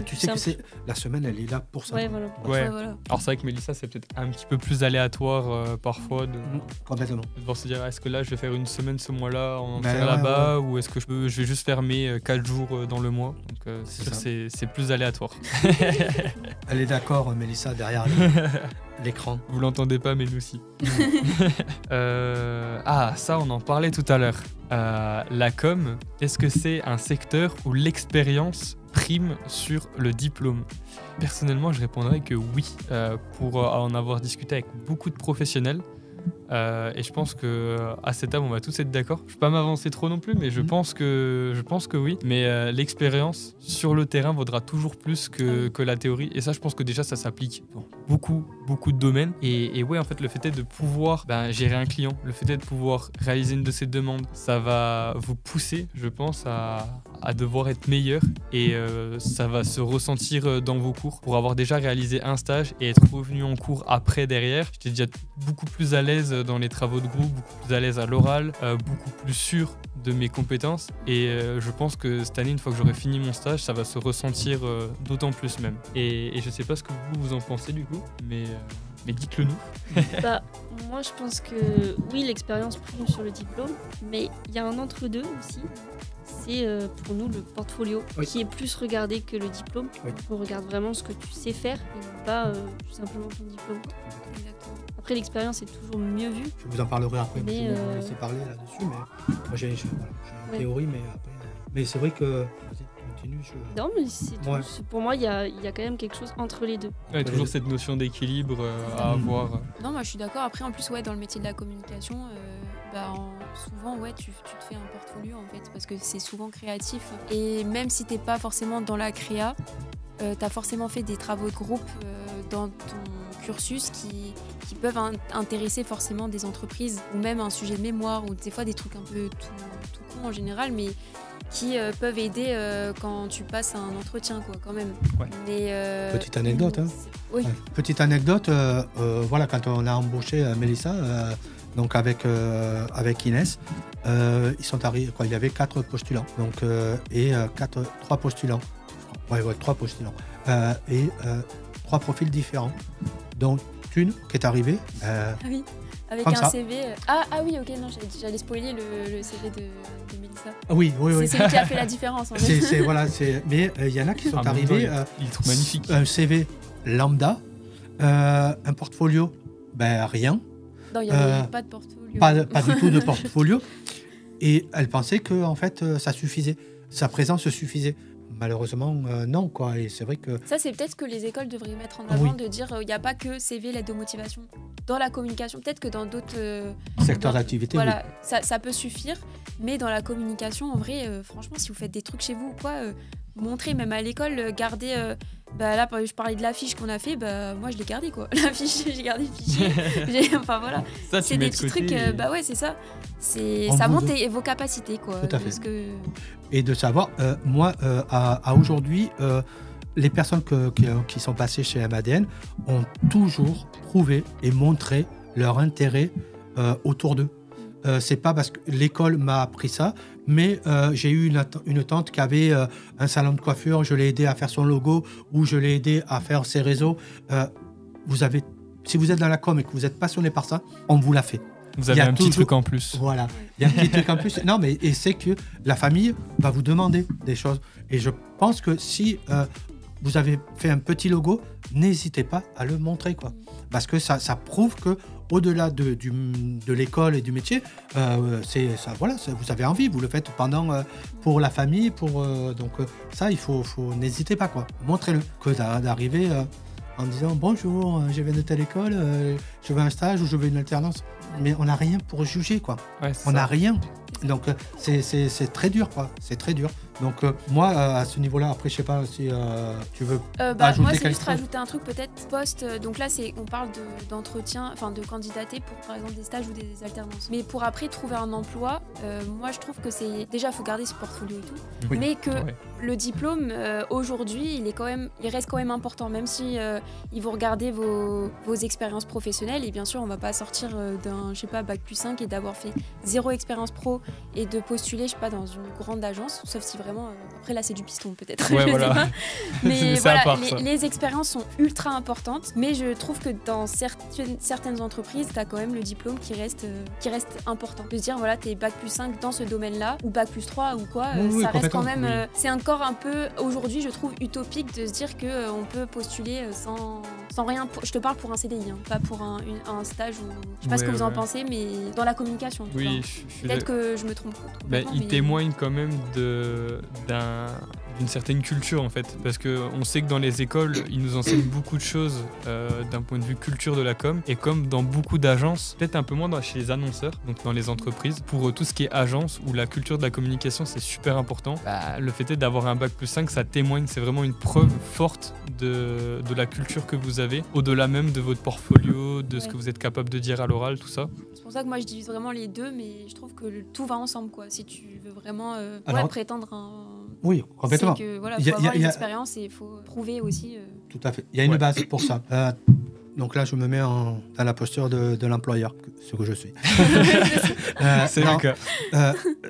S2: Tu sais que
S6: simple.
S2: la semaine, elle est là pour ça.
S6: Ouais, voilà.
S1: Ouais.
S3: Voilà.
S1: Alors c'est vrai que Mélissa, c'est peut-être un petit peu plus aléatoire parfois de
S2: Complètement.
S1: devoir se dire est-ce que là je vais faire une semaine ce mois-là en
S2: Ben
S1: entière
S2: ouais,
S1: là-bas ou est-ce que je vais juste faire mes 4 jours dans le mois. Donc
S2: C'est
S1: c'est sûr,
S2: ça.
S1: c'est plus aléatoire.
S2: Elle est d'accord, Mélissa, derrière l'écran.
S1: Vous l'entendez pas, mais nous aussi. Ça, on en parlait tout à l'heure. La com, est-ce que c'est un secteur où l'expérience prime sur le diplôme? Personnellement, je répondrais que oui, pour en avoir discuté avec beaucoup de professionnels. Et je pense que à cette table, on va tous être d'accord. Je ne vais pas m'avancer trop non plus, mais je pense que oui. Mais l'expérience sur le terrain vaudra toujours plus que la théorie. Et ça, je pense que déjà, ça s'applique dans beaucoup de domaines. Et ouais, en fait, le fait est de pouvoir gérer un client, le fait est de pouvoir réaliser une de ses demandes, ça va vous pousser, je pense, à devoir être meilleur. Et ça va se ressentir dans vos cours. Pour avoir déjà réalisé un stage et être revenu en cours après, derrière, j'étais déjà beaucoup plus à l'aise dans les travaux de groupe, beaucoup plus à l'aise à l'oral, beaucoup plus sûr de mes compétences. Et je pense que cette année, une fois que j'aurai fini mon stage, ça va se ressentir d'autant plus même. Et je sais pas ce que vous en pensez du coup, mais dites-le nous.
S6: Moi, je pense que oui, l'expérience prime sur le diplôme, mais il y a un entre-deux aussi. C'est pour nous le portfolio qui est plus regardé que le diplôme.
S2: Oui.
S6: On regarde vraiment ce que tu sais faire et non pas tout simplement ton diplôme.
S3: Exactement.
S6: Après, l'expérience est toujours mieux vue.
S2: Je vous en parlerai après,
S6: Mais,
S2: je vais vous laisser parler là-dessus. Mais moi, j'ai une
S6: Ouais.
S2: théorie, mais après. Mais c'est vrai que. Vas-y, continue.
S6: Non, mais c'est tout.
S2: Ouais.
S6: Pour moi, il y a quand même quelque chose entre les deux.
S1: Ouais, toujours cette notion d'équilibre à avoir.
S3: Non, moi je suis d'accord. Après, en plus, dans le métier de la communication, souvent, tu te fais un portfolio en fait, parce que c'est souvent créatif. Et même si t'es pas forcément dans la créa, t'as forcément fait des travaux de groupe dans ton cursus qui peuvent intéresser forcément des entreprises, ou même un sujet de mémoire, ou des fois des trucs un peu tout con en général, mais qui peuvent aider quand tu passes un entretien, quoi, quand même.
S1: Ouais.
S3: Mais,
S2: Petite anecdote, hein.
S3: Oui.
S2: Ouais. Petite anecdote, quand on a embauché Mélissa, donc avec Inès, ils sont arrivés, il y avait 4 postulants, donc, 3 postulants. Ouais, 3 postulants. Et 3 profils différents. Donc, une qui est arrivée.
S3: Ah oui, avec
S2: Comme
S3: un
S2: ça.
S3: CV. Ah oui, ok, non, j'allais spoiler le CV de Mélissa.
S2: Oui.
S3: C'est celui qui a fait la différence en fait.
S2: Mais il y en a qui sont
S1: En même
S2: arrivés.
S1: temps, il est trop magnifique.
S2: Un CV lambda, un portfolio, rien.
S3: Non, il n'y avait pas de portfolio.
S2: Pas du tout de portfolio. Et elle pensait que en fait, ça suffisait. Sa présence suffisait. malheureusement, non, quoi. Et c'est vrai que...
S3: Ça, c'est peut-être ce que les écoles devraient mettre en
S2: Ah
S3: avant,
S2: oui.
S3: de dire il n'y a pas que CV, l'aide de motivation. Dans la communication, peut-être que dans d'autres
S2: secteur d'activité,
S3: voilà, ça peut suffire, mais dans la communication, en vrai, franchement, si vous faites des trucs chez vous ou quoi, montrez, même à l'école, gardez... là, je parlais de l'affiche qu'on a fait, moi, je l'ai gardée, quoi. L'affiche, j'ai gardé le fichier. Enfin, voilà.
S1: Ça,
S3: C'est des petits trucs, ouais, c'est ça.
S2: On
S3: Ça
S2: vous
S3: monte
S2: donne-
S3: vos capacités, quoi.
S2: Tout à fait.
S3: Parce que...
S2: Et de savoir, moi, à aujourd'hui, les personnes qui sont passées chez MADN ont toujours prouvé et montré leur intérêt autour d'eux. C'est pas parce que l'école m'a appris ça, mais j'ai eu une tante qui avait un salon de coiffure, je l'ai aidé à faire son logo ou je l'ai aidé à faire ses réseaux. Si vous êtes dans la com et que vous êtes passionné par ça, on vous l'a fait.
S1: Vous
S2: Il
S1: avez
S2: y a
S1: un petit
S2: toujours-
S1: truc en plus.
S2: Voilà, il y a un petit truc en plus. Non, mais et c'est que la famille va vous demander des choses. Et je pense que si vous avez fait un petit logo, n'hésitez pas à le montrer, quoi. Parce que ça prouve que au-delà de l'école et du métier, vous avez envie, vous le faites pour la famille, donc ça, n'hésitez pas, quoi. Montrez-le. Que d'arriver en disant bonjour, je viens de telle école, je veux un stage ou je veux une alternance. Mais on n'a rien pour juger, quoi.
S1: Ouais, c'est
S2: On
S1: ça.
S2: n'a rien. Donc c'est très dur, quoi. C'est très dur. Donc moi, à ce niveau-là, après, je sais pas si tu veux ajouter
S3: moi, c'est
S2: quelque
S3: juste
S2: chose.
S3: rajouter un truc peut-être post. Donc là, on parle d'entretien, enfin de candidater pour par exemple des stages ou des alternances. Mais pour après trouver un emploi, moi je trouve que c'est déjà faut garder ce portfolio et tout,
S2: Oui.
S3: mais que
S1: Ouais.
S3: le diplôme aujourd'hui, il reste quand même important, même si ils vont regarder vos expériences professionnelles. Et bien sûr, on va pas sortir d'un bac plus 5 et d'avoir fait 0 expérience pro et de postuler, je sais pas, dans une grande agence, sauf si vraiment après là c'est du piston peut-être.
S1: Ouais,
S3: je sais
S1: voilà.
S3: pas. Mais
S1: C'est à
S3: voilà,
S1: part, ça.
S3: les expériences sont ultra importantes, mais je trouve que dans certaines entreprises, tu as quand même le diplôme qui reste important. De se dire, voilà, t'es bac plus 5 dans ce domaine-là, ou bac plus 3 ou quoi,
S2: Oui,
S3: ça reste quand
S2: complètement,
S3: même... c'est encore un peu, aujourd'hui, je trouve utopique de se dire qu'on peut postuler sans rien. Je te parle pour un CDI, hein, pas pour un stage ou... Je sais pas ce que
S1: Ouais,
S3: vous en
S1: ouais.
S3: pensez, mais dans la communication, en tout
S1: Oui,
S3: cas.
S1: je suis
S3: Peut-être que je me trompe.
S1: Ben,
S3: complètement,
S1: il
S3: mais-
S1: témoigne quand même d'une certaine culture en fait, parce qu'on sait que dans les écoles, ils nous enseignent beaucoup de choses d'un point de vue culture de la com, et comme dans beaucoup d'agences, peut-être un peu moins chez les annonceurs, donc dans les entreprises, pour tout ce qui est agence, où la culture de la communication c'est super important, le fait est d'avoir un bac plus 5, ça témoigne, c'est vraiment une preuve forte de la culture que vous avez, au-delà même de votre portfolio, de ce que vous êtes capable de dire à l'oral, tout ça.
S3: C'est pour ça que moi je divise vraiment les deux, mais je trouve que tout va ensemble, quoi. Si tu veux vraiment
S2: Alors-
S3: prétendre un...
S2: Oui, complètement.
S3: C'est que voilà,
S2: Il y
S3: faut
S2: a-
S3: avoir
S2: il y
S3: les
S2: a-
S3: expériences et il faut prouver aussi.
S2: Tout à fait. Il y a une
S1: Ouais.
S2: base pour ça. Donc là, je me mets dans la posture de l'employeur, ce que je suis.
S1: C'est
S2: non,
S1: le cas.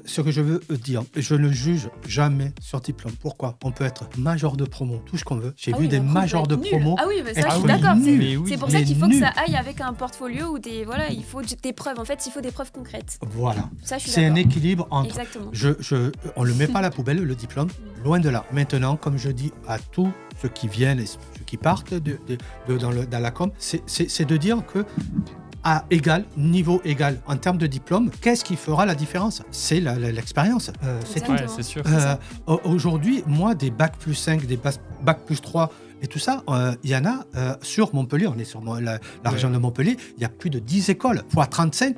S2: ce que je veux dire, je ne juge jamais sur diplôme. Pourquoi ? On peut être major de promo, tout ce qu'on veut. J'ai
S3: Ah
S2: vu
S3: oui,
S2: des
S3: mais après,
S2: majors
S3: on
S2: de
S3: peut être nul.
S2: promo.
S3: Ah oui, mais ça,
S2: être
S3: je suis
S2: nul.
S3: d'accord.
S1: Mais oui,
S3: C'est pour ça
S2: mais
S3: qu'il faut que
S2: nul.
S3: ça aille avec un portfolio où il faut des preuves. En fait, il faut des preuves concrètes.
S2: Voilà.
S3: Ça, je suis
S2: C'est un
S3: d'accord.
S2: équilibre entre.
S3: Exactement.
S2: On ne le met pas à la poubelle, le diplôme, loin de là. Maintenant, comme je dis à tous ceux qui viennent et ceux qui partent dans la com, c'est de dire que à niveau égal en termes de diplôme, qu'est-ce qui fera la différence ? C'est l'expérience. C'est tout.
S3: Exactement.
S1: Ouais, c'est sûr.
S2: Aujourd'hui, moi, des bac plus 5, des bac plus 3 et tout ça, il y en a sur Montpellier, on est sur la région de Montpellier, il y a plus de 10 écoles, fois 35,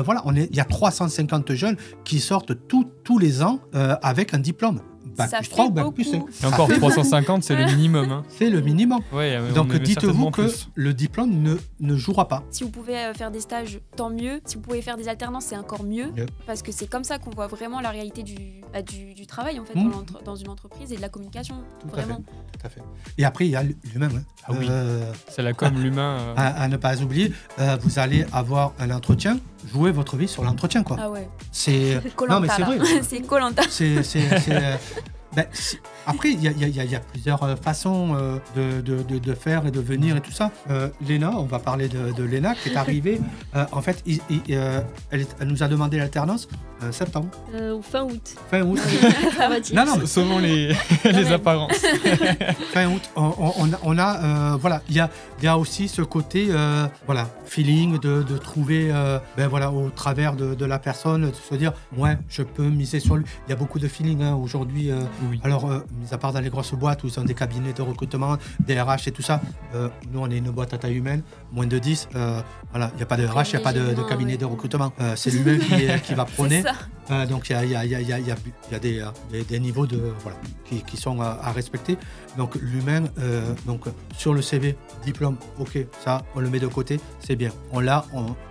S2: voilà, il y a 350 jeunes qui sortent tous les ans avec un diplôme. Bac
S3: Ça
S2: plus 3 ou
S3: fait
S2: bac plus 5.
S3: beaucoup.
S1: Et encore 350, c'est le minimum. Hein.
S2: C'est le minimum.
S1: Ouais, on
S2: Donc
S1: aimait
S2: dites-vous
S1: certainement
S2: que
S1: plus.
S2: le diplôme ne jouera pas.
S3: Si vous pouvez faire des stages, tant mieux. Si vous pouvez faire des alternances, c'est encore mieux.
S2: Mieux.
S3: Parce que c'est comme ça qu'on voit vraiment la réalité du travail en fait, dans une entreprise et de la communication.
S2: Tout à fait.
S3: Vraiment.
S2: Tout à fait. Et après, il y a l'humain. Hein.
S1: Ah oui. C'est la com, l'humain.
S2: À ne pas oublier, vous allez avoir un entretien, jouez votre vie sur l'entretien, quoi.
S3: Ah ouais.
S2: C'est
S3: Koh-Lanta,
S2: non mais c'est
S3: là.
S2: vrai.
S3: C'est Koh-Lanta.
S2: Après, il y a plusieurs façons de faire et de venir et tout ça. Léna, on va parler de Léna qui est arrivée. En fait, elle nous a demandé l'alternance septembre,
S6: Ou fin août.
S2: fin août.
S6: Ça va dire.
S2: Non, non,
S1: Sauvons les
S3: même.
S1: apparences.
S2: fin août. On a voilà, il y a aussi ce côté voilà, feeling de trouver voilà, au travers de la personne, de se dire ouais, je peux miser sur lui. Il y a beaucoup de feeling hein, aujourd'hui
S1: Oui.
S2: Alors, mis à part dans les grosses boîtes où ils ont des cabinets de recrutement, des RH et tout ça, nous, on est une boîte à taille humaine, moins de 10. Voilà, il n'y a pas de RH, il n'y a pas de cabinet de recrutement. C'est l'humain qui va prôner. Donc, il y a des niveaux qui sont à respecter. Donc, l'humain, sur le CV, diplôme, ok, ça, on le met de côté, c'est bien. On l'a,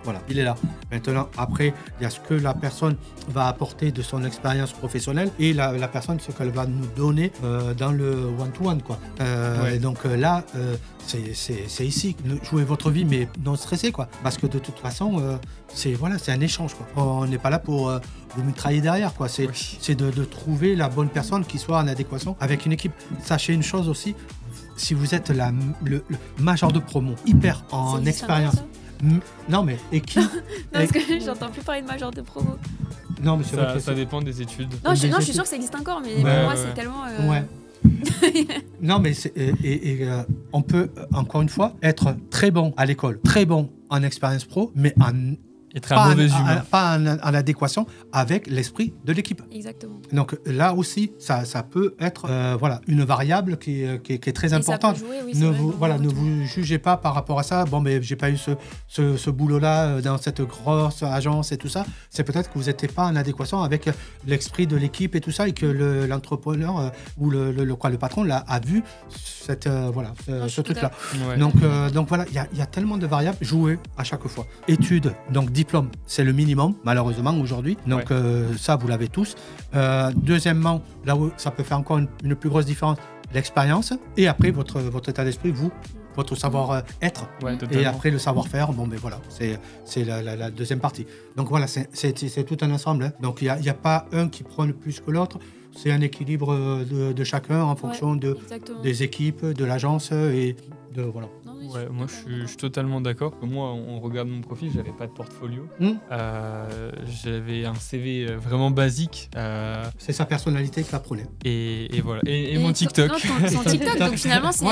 S2: voilà, il est là. Maintenant, après, il y a ce que la personne va apporter de son expérience professionnelle et la personne, ce qu'elle va nous donner dans le one-to-one, quoi. Et donc là, c'est ici. Jouez votre vie, mais non stressé, quoi. Parce que de toute façon, c'est un échange, quoi. On n'est pas là pour vous mitrailler derrière, quoi. C'est de trouver la bonne personne qui soit en adéquation avec une équipe. Sachez une chose aussi, si vous êtes le major de promo, hyper en expérience. Non, mais équipe.
S3: Non, parce que j'entends plus parler de major de promo.
S2: Non, mais c'est vrai que
S1: ça dépend des études.
S3: Non, je suis sûre que ça existe encore, mais pour moi, c'est tellement.
S2: Ouais. Non, mais on peut, encore une fois, être très bon à l'école, très bon en expérience pro, mais
S1: être un mauvais humain.
S2: Pas en adéquation avec l'esprit de l'équipe.
S3: Exactement.
S2: Donc là aussi, ça peut être une variable qui est très importante.
S3: Ça peut jouer, oui,
S2: ne vous jugez pas par rapport à ça. Bon, mais j'ai pas eu ce boulot-là dans cette grosse agence et tout ça. C'est peut-être que vous n'étiez pas en adéquation avec l'esprit de l'équipe et tout ça, et que l'entrepreneur ou le patron a vu ce truc-là.
S1: Ouais.
S2: Donc voilà, il y a tellement de variables. Jouer à chaque fois. Études, donc diplôme, c'est le minimum, malheureusement, aujourd'hui. Donc ça, vous l'avez tous. Deuxièmement, là où ça peut faire encore une plus grosse différence, l'expérience. Et après, votre état d'esprit, votre savoir-être. Et après, le savoir-faire, c'est la deuxième partie. Donc voilà, c'est tout un ensemble. Hein. Donc il n'y a pas un qui prône plus que l'autre. C'est un équilibre de chacun en fonction des équipes, de l'agence et de voilà.
S1: Moi je suis totalement d'accord. Moi, on regarde mon profil, j'avais pas de portfolio. J'avais un CV vraiment basique.
S2: C'est sa personnalité qui la prenait.
S1: Et voilà. Et mon TikTok.
S3: Son TikTok, donc finalement, c'est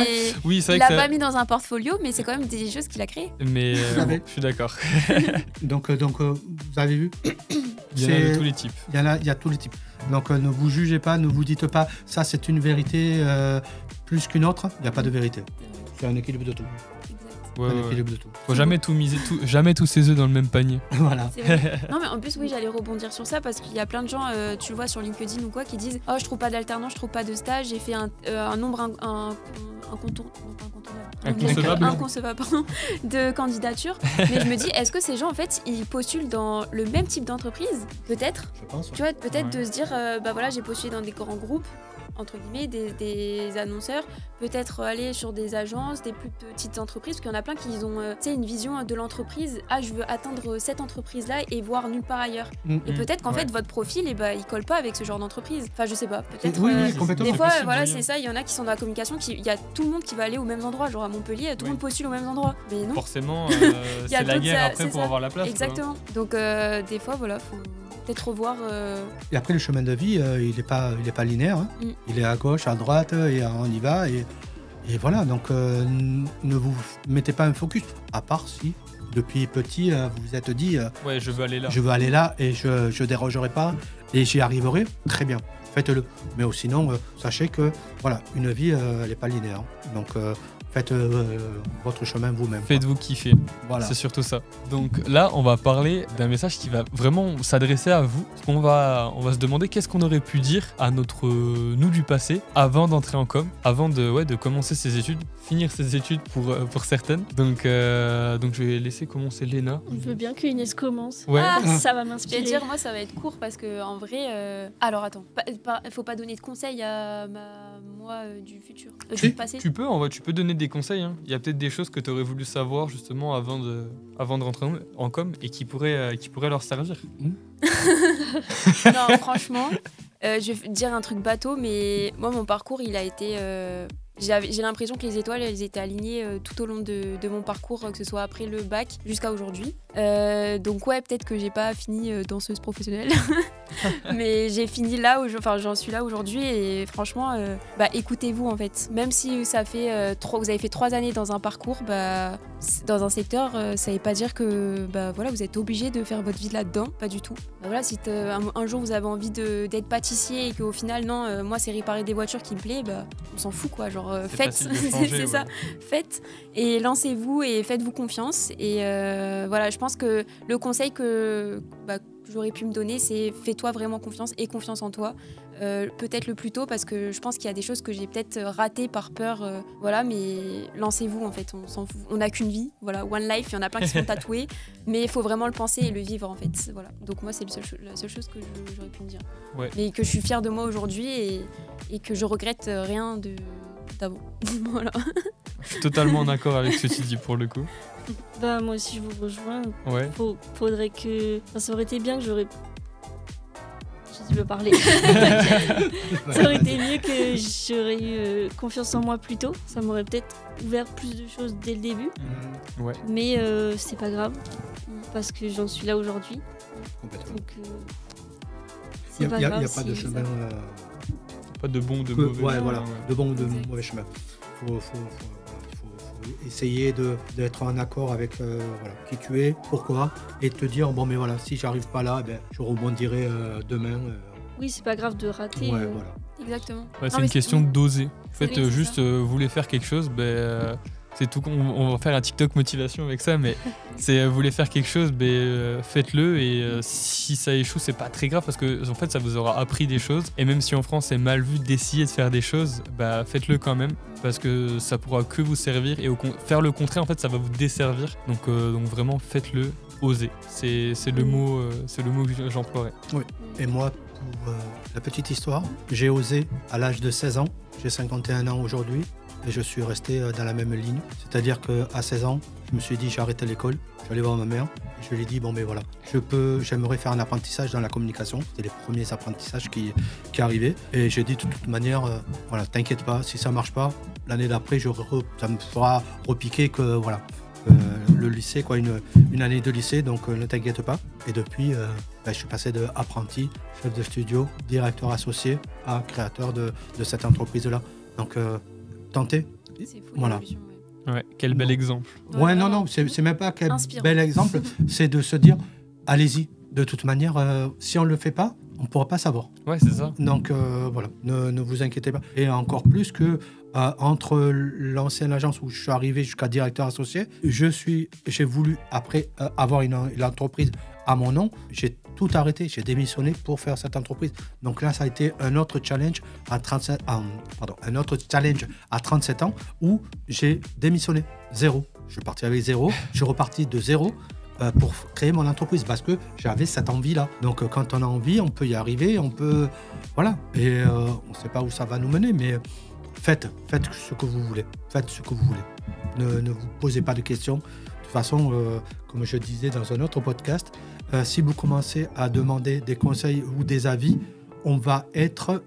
S1: oui, c'est vrai
S3: il
S1: que
S3: l'a pas mis dans un portfolio, mais c'est quand même des choses qu'il a créées.
S1: Mais je suis d'accord.
S2: donc vous avez vu,
S1: il y en a de tous les types.
S2: Il y a tous les types. Donc ne vous jugez pas, ne vous dites pas ça c'est une vérité plus qu'une autre. Il n'y a pas de vérité. C'est un équilibre de tout.
S1: Équilibre de tout. Faut jamais tout miser, jamais tous ses œufs dans le même panier.
S2: Voilà.
S3: Non mais en plus oui, j'allais rebondir sur ça parce qu'il y a plein de gens, tu le vois sur LinkedIn ou quoi, qui disent je trouve pas d'alternance, je trouve pas de stage, j'ai fait un nombre inconcevable de candidatures. Mais je me dis, est-ce que ces gens en fait ils postulent dans le même type d'entreprise? Peut-être.
S2: Je pense.
S3: Tu vois, peut-être de se dire j'ai postulé dans des grands groupes, entre guillemets, des annonceurs, peut-être aller sur des agences, des plus petites entreprises, parce qu'il y en a plein qui ont une vision de l'entreprise. Je veux atteindre cette entreprise-là et voir nulle part ailleurs. Et peut-être qu'en fait, votre profil, il colle pas avec ce genre d'entreprise. Enfin, je sais pas. Peut-être.
S2: Oui, complètement.
S3: Des fois, c'est ça. Il y en a qui sont dans la communication, il y a tout le monde qui va aller aux mêmes endroits. Genre à Montpellier, tout le monde postule aux mêmes endroits. Mais non.
S1: Forcément, c'est la guerre après pour avoir la place.
S3: Exactement. Donc, des fois, faut peut-être revoir.
S2: Et après, le chemin de vie, il est pas linéaire. Hein. Il est à gauche, à droite, et on y va. Et voilà, donc ne vous mettez pas un focus. À part si, depuis petit, vous vous êtes dit
S1: je veux aller là.
S2: Je veux aller là et je dérogerai pas et j'y arriverai. Très bien, faites-le. Mais sinon, sachez que voilà, une vie, elle n'est pas linéaire. Donc faites votre chemin vous-même.
S1: Faites-vous kiffer.
S2: Voilà.
S1: C'est surtout ça. Donc là, on va parler d'un message qui va vraiment s'adresser à vous. Parce qu'on va se demander qu'est-ce qu'on aurait pu dire à notre nous du passé avant d'entrer en com, avant de commencer ses études, finir ses études pour certaines. Donc je vais laisser commencer Léna.
S6: On veut bien que Inès commence.
S1: Ouais.
S6: Ça va
S3: Je
S6: m'inspirer.
S3: vais dire, moi, ça va être court parce que en vrai. Alors attends, faut pas donner de conseils à moi du futur, du passé.
S1: Tu peux donner des conseils. Hein. Il y a peut-être des choses que tu aurais voulu savoir justement avant de rentrer en com et qui pourraient leur servir.
S3: Non, franchement, je vais dire un truc bateau, mais moi, mon parcours, il a été. J'ai l'impression que les étoiles, elles étaient alignées tout au long de mon parcours, que ce soit après le bac jusqu'à aujourd'hui. Donc ouais, peut-être que j'ai pas fini danseuse professionnelle, mais j'ai fini là, j'en suis là aujourd'hui et franchement, écoutez-vous en fait. Même si ça fait vous avez fait 3 années dans un parcours, dans un secteur, ça veut pas dire que vous êtes obligé de faire votre vie là-dedans, pas du tout. Voilà, si un jour vous avez envie d'être pâtissier et qu'au final non, moi c'est réparer des voitures qui me plaît, on s'en fout quoi, genre faites, c'est ça, faites et lancez-vous et faites-vous confiance et voilà, je pense que le conseil que j'aurais pu me donner, c'est fais-toi vraiment confiance et confiance en toi, peut-être le plus tôt parce que je pense qu'il y a des choses que j'ai peut-être ratées par peur, mais lancez-vous en fait, on s'en fout, on n'a qu'une vie, voilà, one life, il y en a plein qui se font tatouer, mais il faut vraiment le penser et le vivre en fait, voilà. Donc moi c'est la seule chose que j'aurais pu me dire, mais que je suis fière de moi aujourd'hui et que je regrette rien d'avant. Voilà.
S1: Je suis totalement d'accord avec ce que tu dis pour le coup.
S6: Moi aussi je vous rejoins. Faudrait que... ça aurait été bien que j'aurais... Je veux parler. Ça aurait été mieux que j'aurais eu confiance en moi plus tôt. Ça m'aurait peut-être ouvert plus de choses dès le début. Mais c'est pas grave. Parce que j'en suis là aujourd'hui.
S2: Complètement.
S6: Donc,
S2: il n'y a pas de chemin...
S1: Pas de bon ou de mauvais chemin.
S2: De bon ou de mauvais chemin. Faut essayer d'être en accord avec qui tu es, pourquoi, et te dire si j'arrive pas là, je rebondirai demain.
S6: Oui, c'est pas grave de rater.
S2: Voilà.
S3: Exactement.
S1: C'est une question d'oser. En fait, vous voulez faire quelque chose, c'est tout. On va faire un TikTok motivation avec ça, mais vous voulez faire quelque chose, faites-le et si ça échoue, c'est pas très grave parce que en fait, ça vous aura appris des choses. Et même si en France, c'est mal vu d'essayer de faire des choses, faites-le quand même parce que ça pourra que vous servir et faire le contraire, en fait, ça va vous desservir. Donc vraiment, faites-le, osez. C'est le mot que j'emploierais.
S2: Oui. Et moi, pour la petite histoire, j'ai osé à l'âge de 16 ans. J'ai 51 ans aujourd'hui. Et je suis resté dans la même ligne. C'est-à-dire qu'à 16 ans, je me suis dit, j'ai arrêté l'école. Je suis allé voir ma mère. Et je lui ai dit, j'aimerais faire un apprentissage dans la communication. C'était les premiers apprentissages qui arrivaient. Et j'ai dit, de toute manière, t'inquiète pas, si ça marche pas, l'année d'après, ça me fera repiquer que, le lycée, une année de lycée, donc ne t'inquiète pas. Et depuis, je suis passé de apprenti, chef de studio, directeur associé à créateur de cette entreprise-là. Donc, tenter.
S3: C'est fou,
S2: voilà.
S1: Quel bel exemple.
S2: C'est même pas quel
S3: inspirant.
S2: Bel exemple, c'est de se dire, allez-y. De toute manière, si on le fait pas, on ne pourra pas savoir.
S1: Ouais, c'est ça.
S2: Donc ne vous inquiétez pas. Et encore plus que entre l'ancienne agence où je suis arrivé jusqu'à directeur associé, j'ai voulu après avoir une entreprise à mon nom, j'ai tout arrêté, j'ai démissionné pour faire cette entreprise. Donc là, ça a été un autre challenge à 37 ans où j'ai démissionné. 0. Je suis parti avec 0, je suis reparti de 0 pour créer mon entreprise parce que j'avais cette envie-là. Donc quand on a envie, on peut y arriver, on peut... Voilà. Et on ne sait pas où ça va nous mener, mais faites ce que vous voulez. Faites ce que vous voulez. Ne vous posez pas de questions. De toute façon, comme je disais dans un autre podcast, si vous commencez à demander des conseils ou des avis, on va être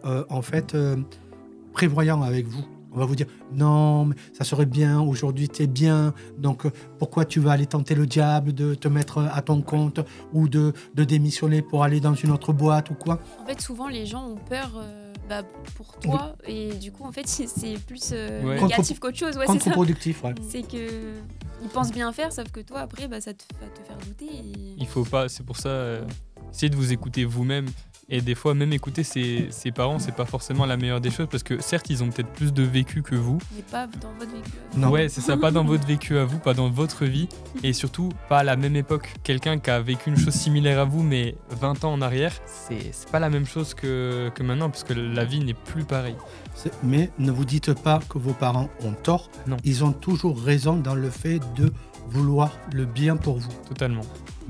S2: prévoyant avec vous. On va vous dire non, mais ça serait bien, aujourd'hui tu es bien, donc pourquoi tu vas aller tenter le diable de te mettre à ton compte ou de démissionner pour aller dans une autre boîte ou quoi.
S3: En fait, souvent les gens ont peur pour toi et du coup, en fait, c'est plus négatif qu'autre chose.
S2: Contre-productif, ouais.
S3: C'est que ils pensent bien faire, sauf que toi, après, ça va te faire douter. Et...
S1: Il faut pas, c'est pour ça, essayez de vous écouter vous-même. Et des fois, même écouter ses parents, c'est pas forcément la meilleure des choses parce que certes, ils ont peut-être plus de vécu que vous.
S3: Mais pas dans votre vécu.
S2: Non.
S1: Ouais, c'est ça, pas dans votre vécu à vous, pas dans votre vie. Et surtout, pas à la même époque. Quelqu'un qui a vécu une chose similaire à vous, mais 20 ans en arrière, c'est pas la même chose que maintenant parce que la vie n'est plus pareille.
S2: Mais ne vous dites pas que vos parents ont tort.
S1: Non.
S2: Ils ont toujours raison dans le fait de vouloir le bien pour vous.
S1: Totalement.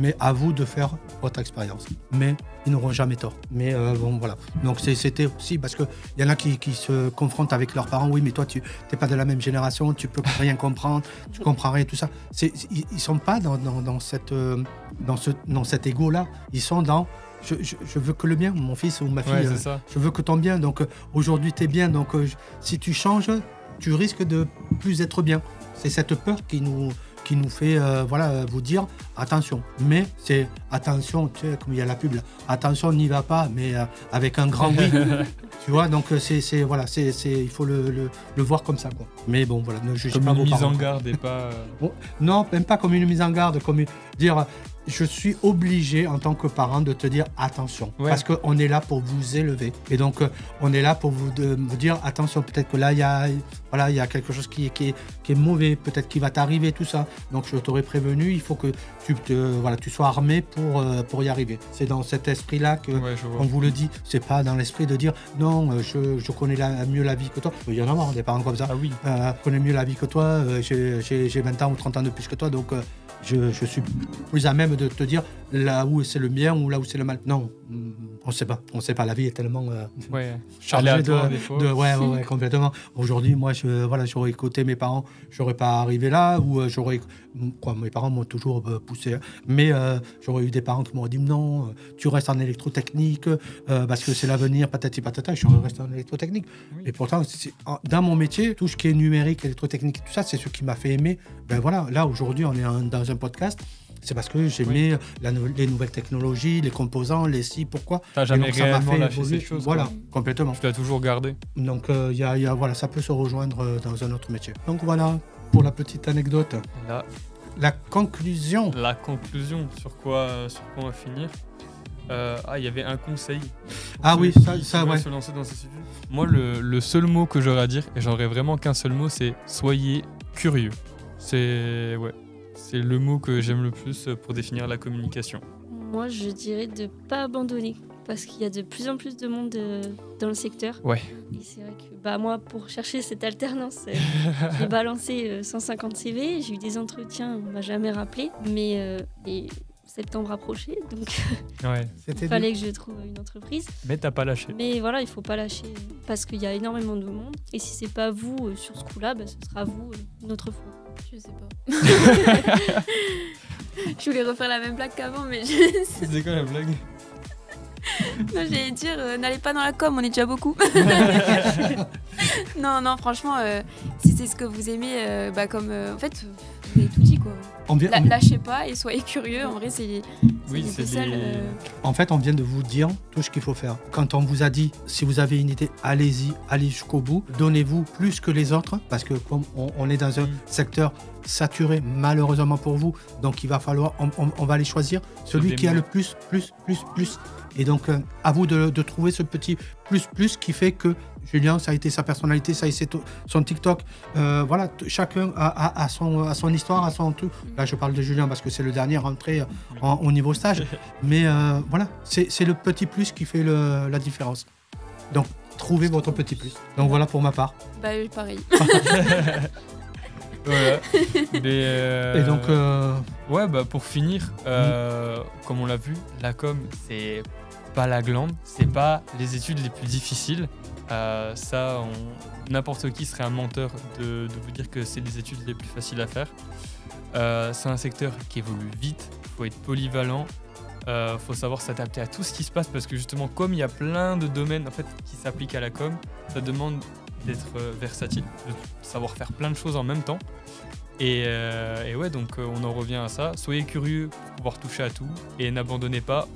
S2: Mais à vous de faire votre expérience. Mais ils n'auront jamais tort. Mais voilà. Donc c'était aussi parce qu'il y en a qui se confrontent avec leurs parents. Oui, mais toi, tu n'es pas de la même génération, tu peux rien comprendre, tu comprends rien, tout ça. Ils ne sont pas dans cet égo-là. Ils sont dans... Je veux que le bien, mon fils ou ma fille.
S1: Ouais, c'est ça.
S2: Je veux que ton bien. Donc aujourd'hui, tu es bien. Donc si tu changes, tu risques de plus être bien. C'est cette peur qui qui nous fait vous dire attention. Mais c'est attention, tu sais, comme il y a la pub, là, attention, n'y va pas, mais avec un grand oui. Tu vois, donc il faut le voir comme ça, quoi. Mais bon, voilà, ne jugez
S1: comme
S2: pas
S1: une
S2: vos
S1: mise
S2: parents.
S1: en garde et pas...
S2: Bon, non, même pas comme une mise en garde, dire je suis obligé en tant que parent de te dire attention, parce qu'on est là pour vous élever et donc on est là pour vous dire attention, peut-être que là il y a quelque chose qui est mauvais, peut-être qui va t'arriver, tout ça, donc je t'aurais prévenu, il faut que tu sois armé pour y arriver. C'est dans cet esprit-là qu'on vous le dit, c'est pas dans l'esprit de dire non, je connais mieux la vie que toi. Il y en a des parents comme ça.
S1: Ah oui.
S2: Je connais mieux la vie que toi, j'ai 20 ans ou 30 ans de plus que toi, donc je suis plus à même de te dire là où c'est le bien ou là où c'est le mal. Non, on sait pas, la vie est tellement chargée
S1: des fois.
S2: Ouais, complètement. Aujourd'hui, moi, j'aurais écouté mes parents, j'aurais pas arrivé là, ou mes parents m'ont toujours poussé, hein. Mais j'aurais eu des parents qui m'auraient dit non, tu restes en électrotechnique, parce que c'est l'avenir, patati patata, je suis resté en électrotechnique. Oui. Et pourtant, dans mon métier, tout ce qui est numérique, électrotechnique, tout ça, c'est ce qui m'a fait aimer. Là, aujourd'hui, on est dans un podcast. C'est parce que j'aimais les nouvelles technologies, les composants, les si, pourquoi.
S1: T'as jamais réellement lâché ces choses.
S2: Voilà, complètement.
S1: Tu l'as toujours gardé.
S2: Donc, ça peut se rejoindre dans un autre métier. Donc voilà, pour la petite anecdote. La conclusion.
S1: La conclusion, sur quoi on va finir. Il y avait un conseil.
S2: Oui, ça
S1: ouais. Se lancer dans ces sujets. Moi, le seul mot que j'aurais à dire, et j'aurais vraiment qu'un seul mot, c'est soyez curieux. C'est le mot que j'aime le plus pour définir la communication.
S6: Moi, je dirais de ne pas abandonner, parce qu'il y a de plus en plus de monde dans le secteur.
S1: Ouais.
S6: Et c'est vrai que moi, pour chercher cette alternance, j'ai balancé 150 CV, j'ai eu des entretiens, on ne m'a jamais rappelé, mais septembre approchait, donc il fallait que je trouve une entreprise.
S1: Mais t'as pas lâché.
S6: Mais voilà, il faut pas lâcher, parce qu'il y a énormément de monde, et si c'est pas vous sur ce coup-là, ce sera vous une autre fois.
S3: Je sais pas. Je voulais refaire la même blague qu'avant, mais
S1: C'est quoi la blague?
S3: Non, j'allais dire, n'allez pas dans la com, on est déjà beaucoup. Non, franchement, si c'est ce que vous aimez, en fait, vous avez tout dit, quoi. Lâchez pas et soyez curieux, en vrai, c'est
S2: En fait, on vient de vous dire tout ce qu'il faut faire. Quand on vous a dit, si vous avez une idée, allez-y, allez jusqu'au bout, donnez-vous plus que les autres, parce que comme on est dans un secteur saturé, malheureusement pour vous, donc il va falloir, on va aller choisir celui qui a le plus. Et donc, à vous de trouver ce petit plus qui fait que Julien, ça a été sa personnalité, ça a été son TikTok. Chacun a son histoire, a son tout. Là, je parle de Julien parce que c'est le dernier rentré au niveau stage. Mais c'est le petit plus qui fait la différence. Donc, trouvez votre petit plus. Donc, voilà pour ma part.
S3: Pareil.
S1: Voilà.
S2: Et donc,
S1: pour finir, comme on l'a vu, la com, c'est pas la glande, c'est pas les études les plus difficiles. N'importe qui serait un menteur de vous dire que c'est les études les plus faciles à faire. C'est un secteur qui évolue vite, il faut être polyvalent, faut savoir s'adapter à tout ce qui se passe parce que justement, comme il y a plein de domaines en fait, qui s'appliquent à la com, ça demande d'être versatile, de savoir faire plein de choses en même temps. Donc on en revient à ça. Soyez curieux pour pouvoir toucher à tout et n'abandonnez pas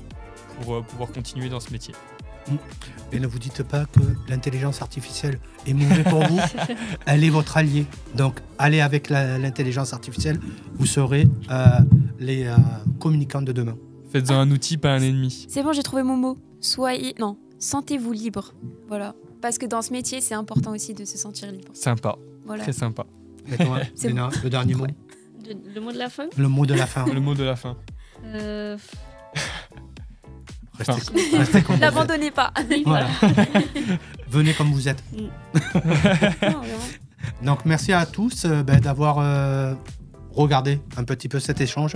S1: pour pouvoir continuer dans ce métier.
S2: Et ne vous dites pas que l'intelligence artificielle est mauvaise pour vous. Elle est votre allié. Donc allez avec l'intelligence artificielle, vous serez les communicants de demain.
S1: Faites-en un outil, pas un ennemi.
S3: C'est bon, j'ai trouvé mon mot. Sentez-vous libre. Voilà. Parce que dans ce métier, c'est important aussi de se sentir libre.
S1: Sympa.
S3: Voilà.
S1: Très sympa.
S2: Et toi, Léna, le dernier mot.
S6: Le mot de la fin.
S2: Le mot de la fin.
S1: Le mot de la fin.
S2: Restez comme
S3: n'abandonnez pas.
S2: Voilà. Venez comme vous êtes.
S3: Non,
S2: donc merci à tous d'avoir regardé un petit peu cet échange.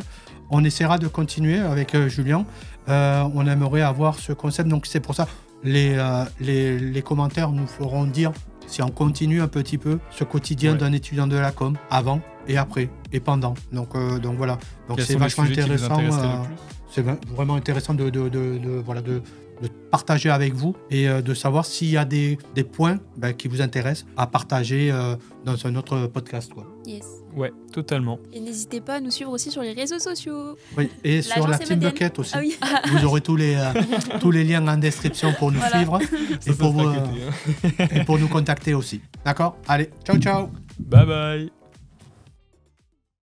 S2: On essaiera de continuer avec Julien. On aimerait avoir ce concept. Donc c'est pour ça les commentaires nous feront dire si on continue un petit peu ce quotidien d'un étudiant de la com avant et après et pendant. Donc voilà. Donc c'est vachement intéressant. c'est vraiment intéressant de partager avec vous et de savoir s'il y a des points qui vous intéressent à partager dans un autre podcast, quoi.
S3: Yes.
S1: Ouais, totalement.
S3: Et n'hésitez pas à nous suivre aussi sur les réseaux sociaux.
S2: Oui, et sur la
S3: L'agence
S2: Team
S3: Emaden.
S2: Bucket aussi.
S3: Ah oui.
S2: Vous aurez tous les liens en description pour nous
S3: Voilà.
S2: suivre
S1: Ça
S2: et pour
S1: sera cuté, hein.
S2: et pour nous contacter aussi. D'accord? Allez, ciao ciao.
S1: Bye bye.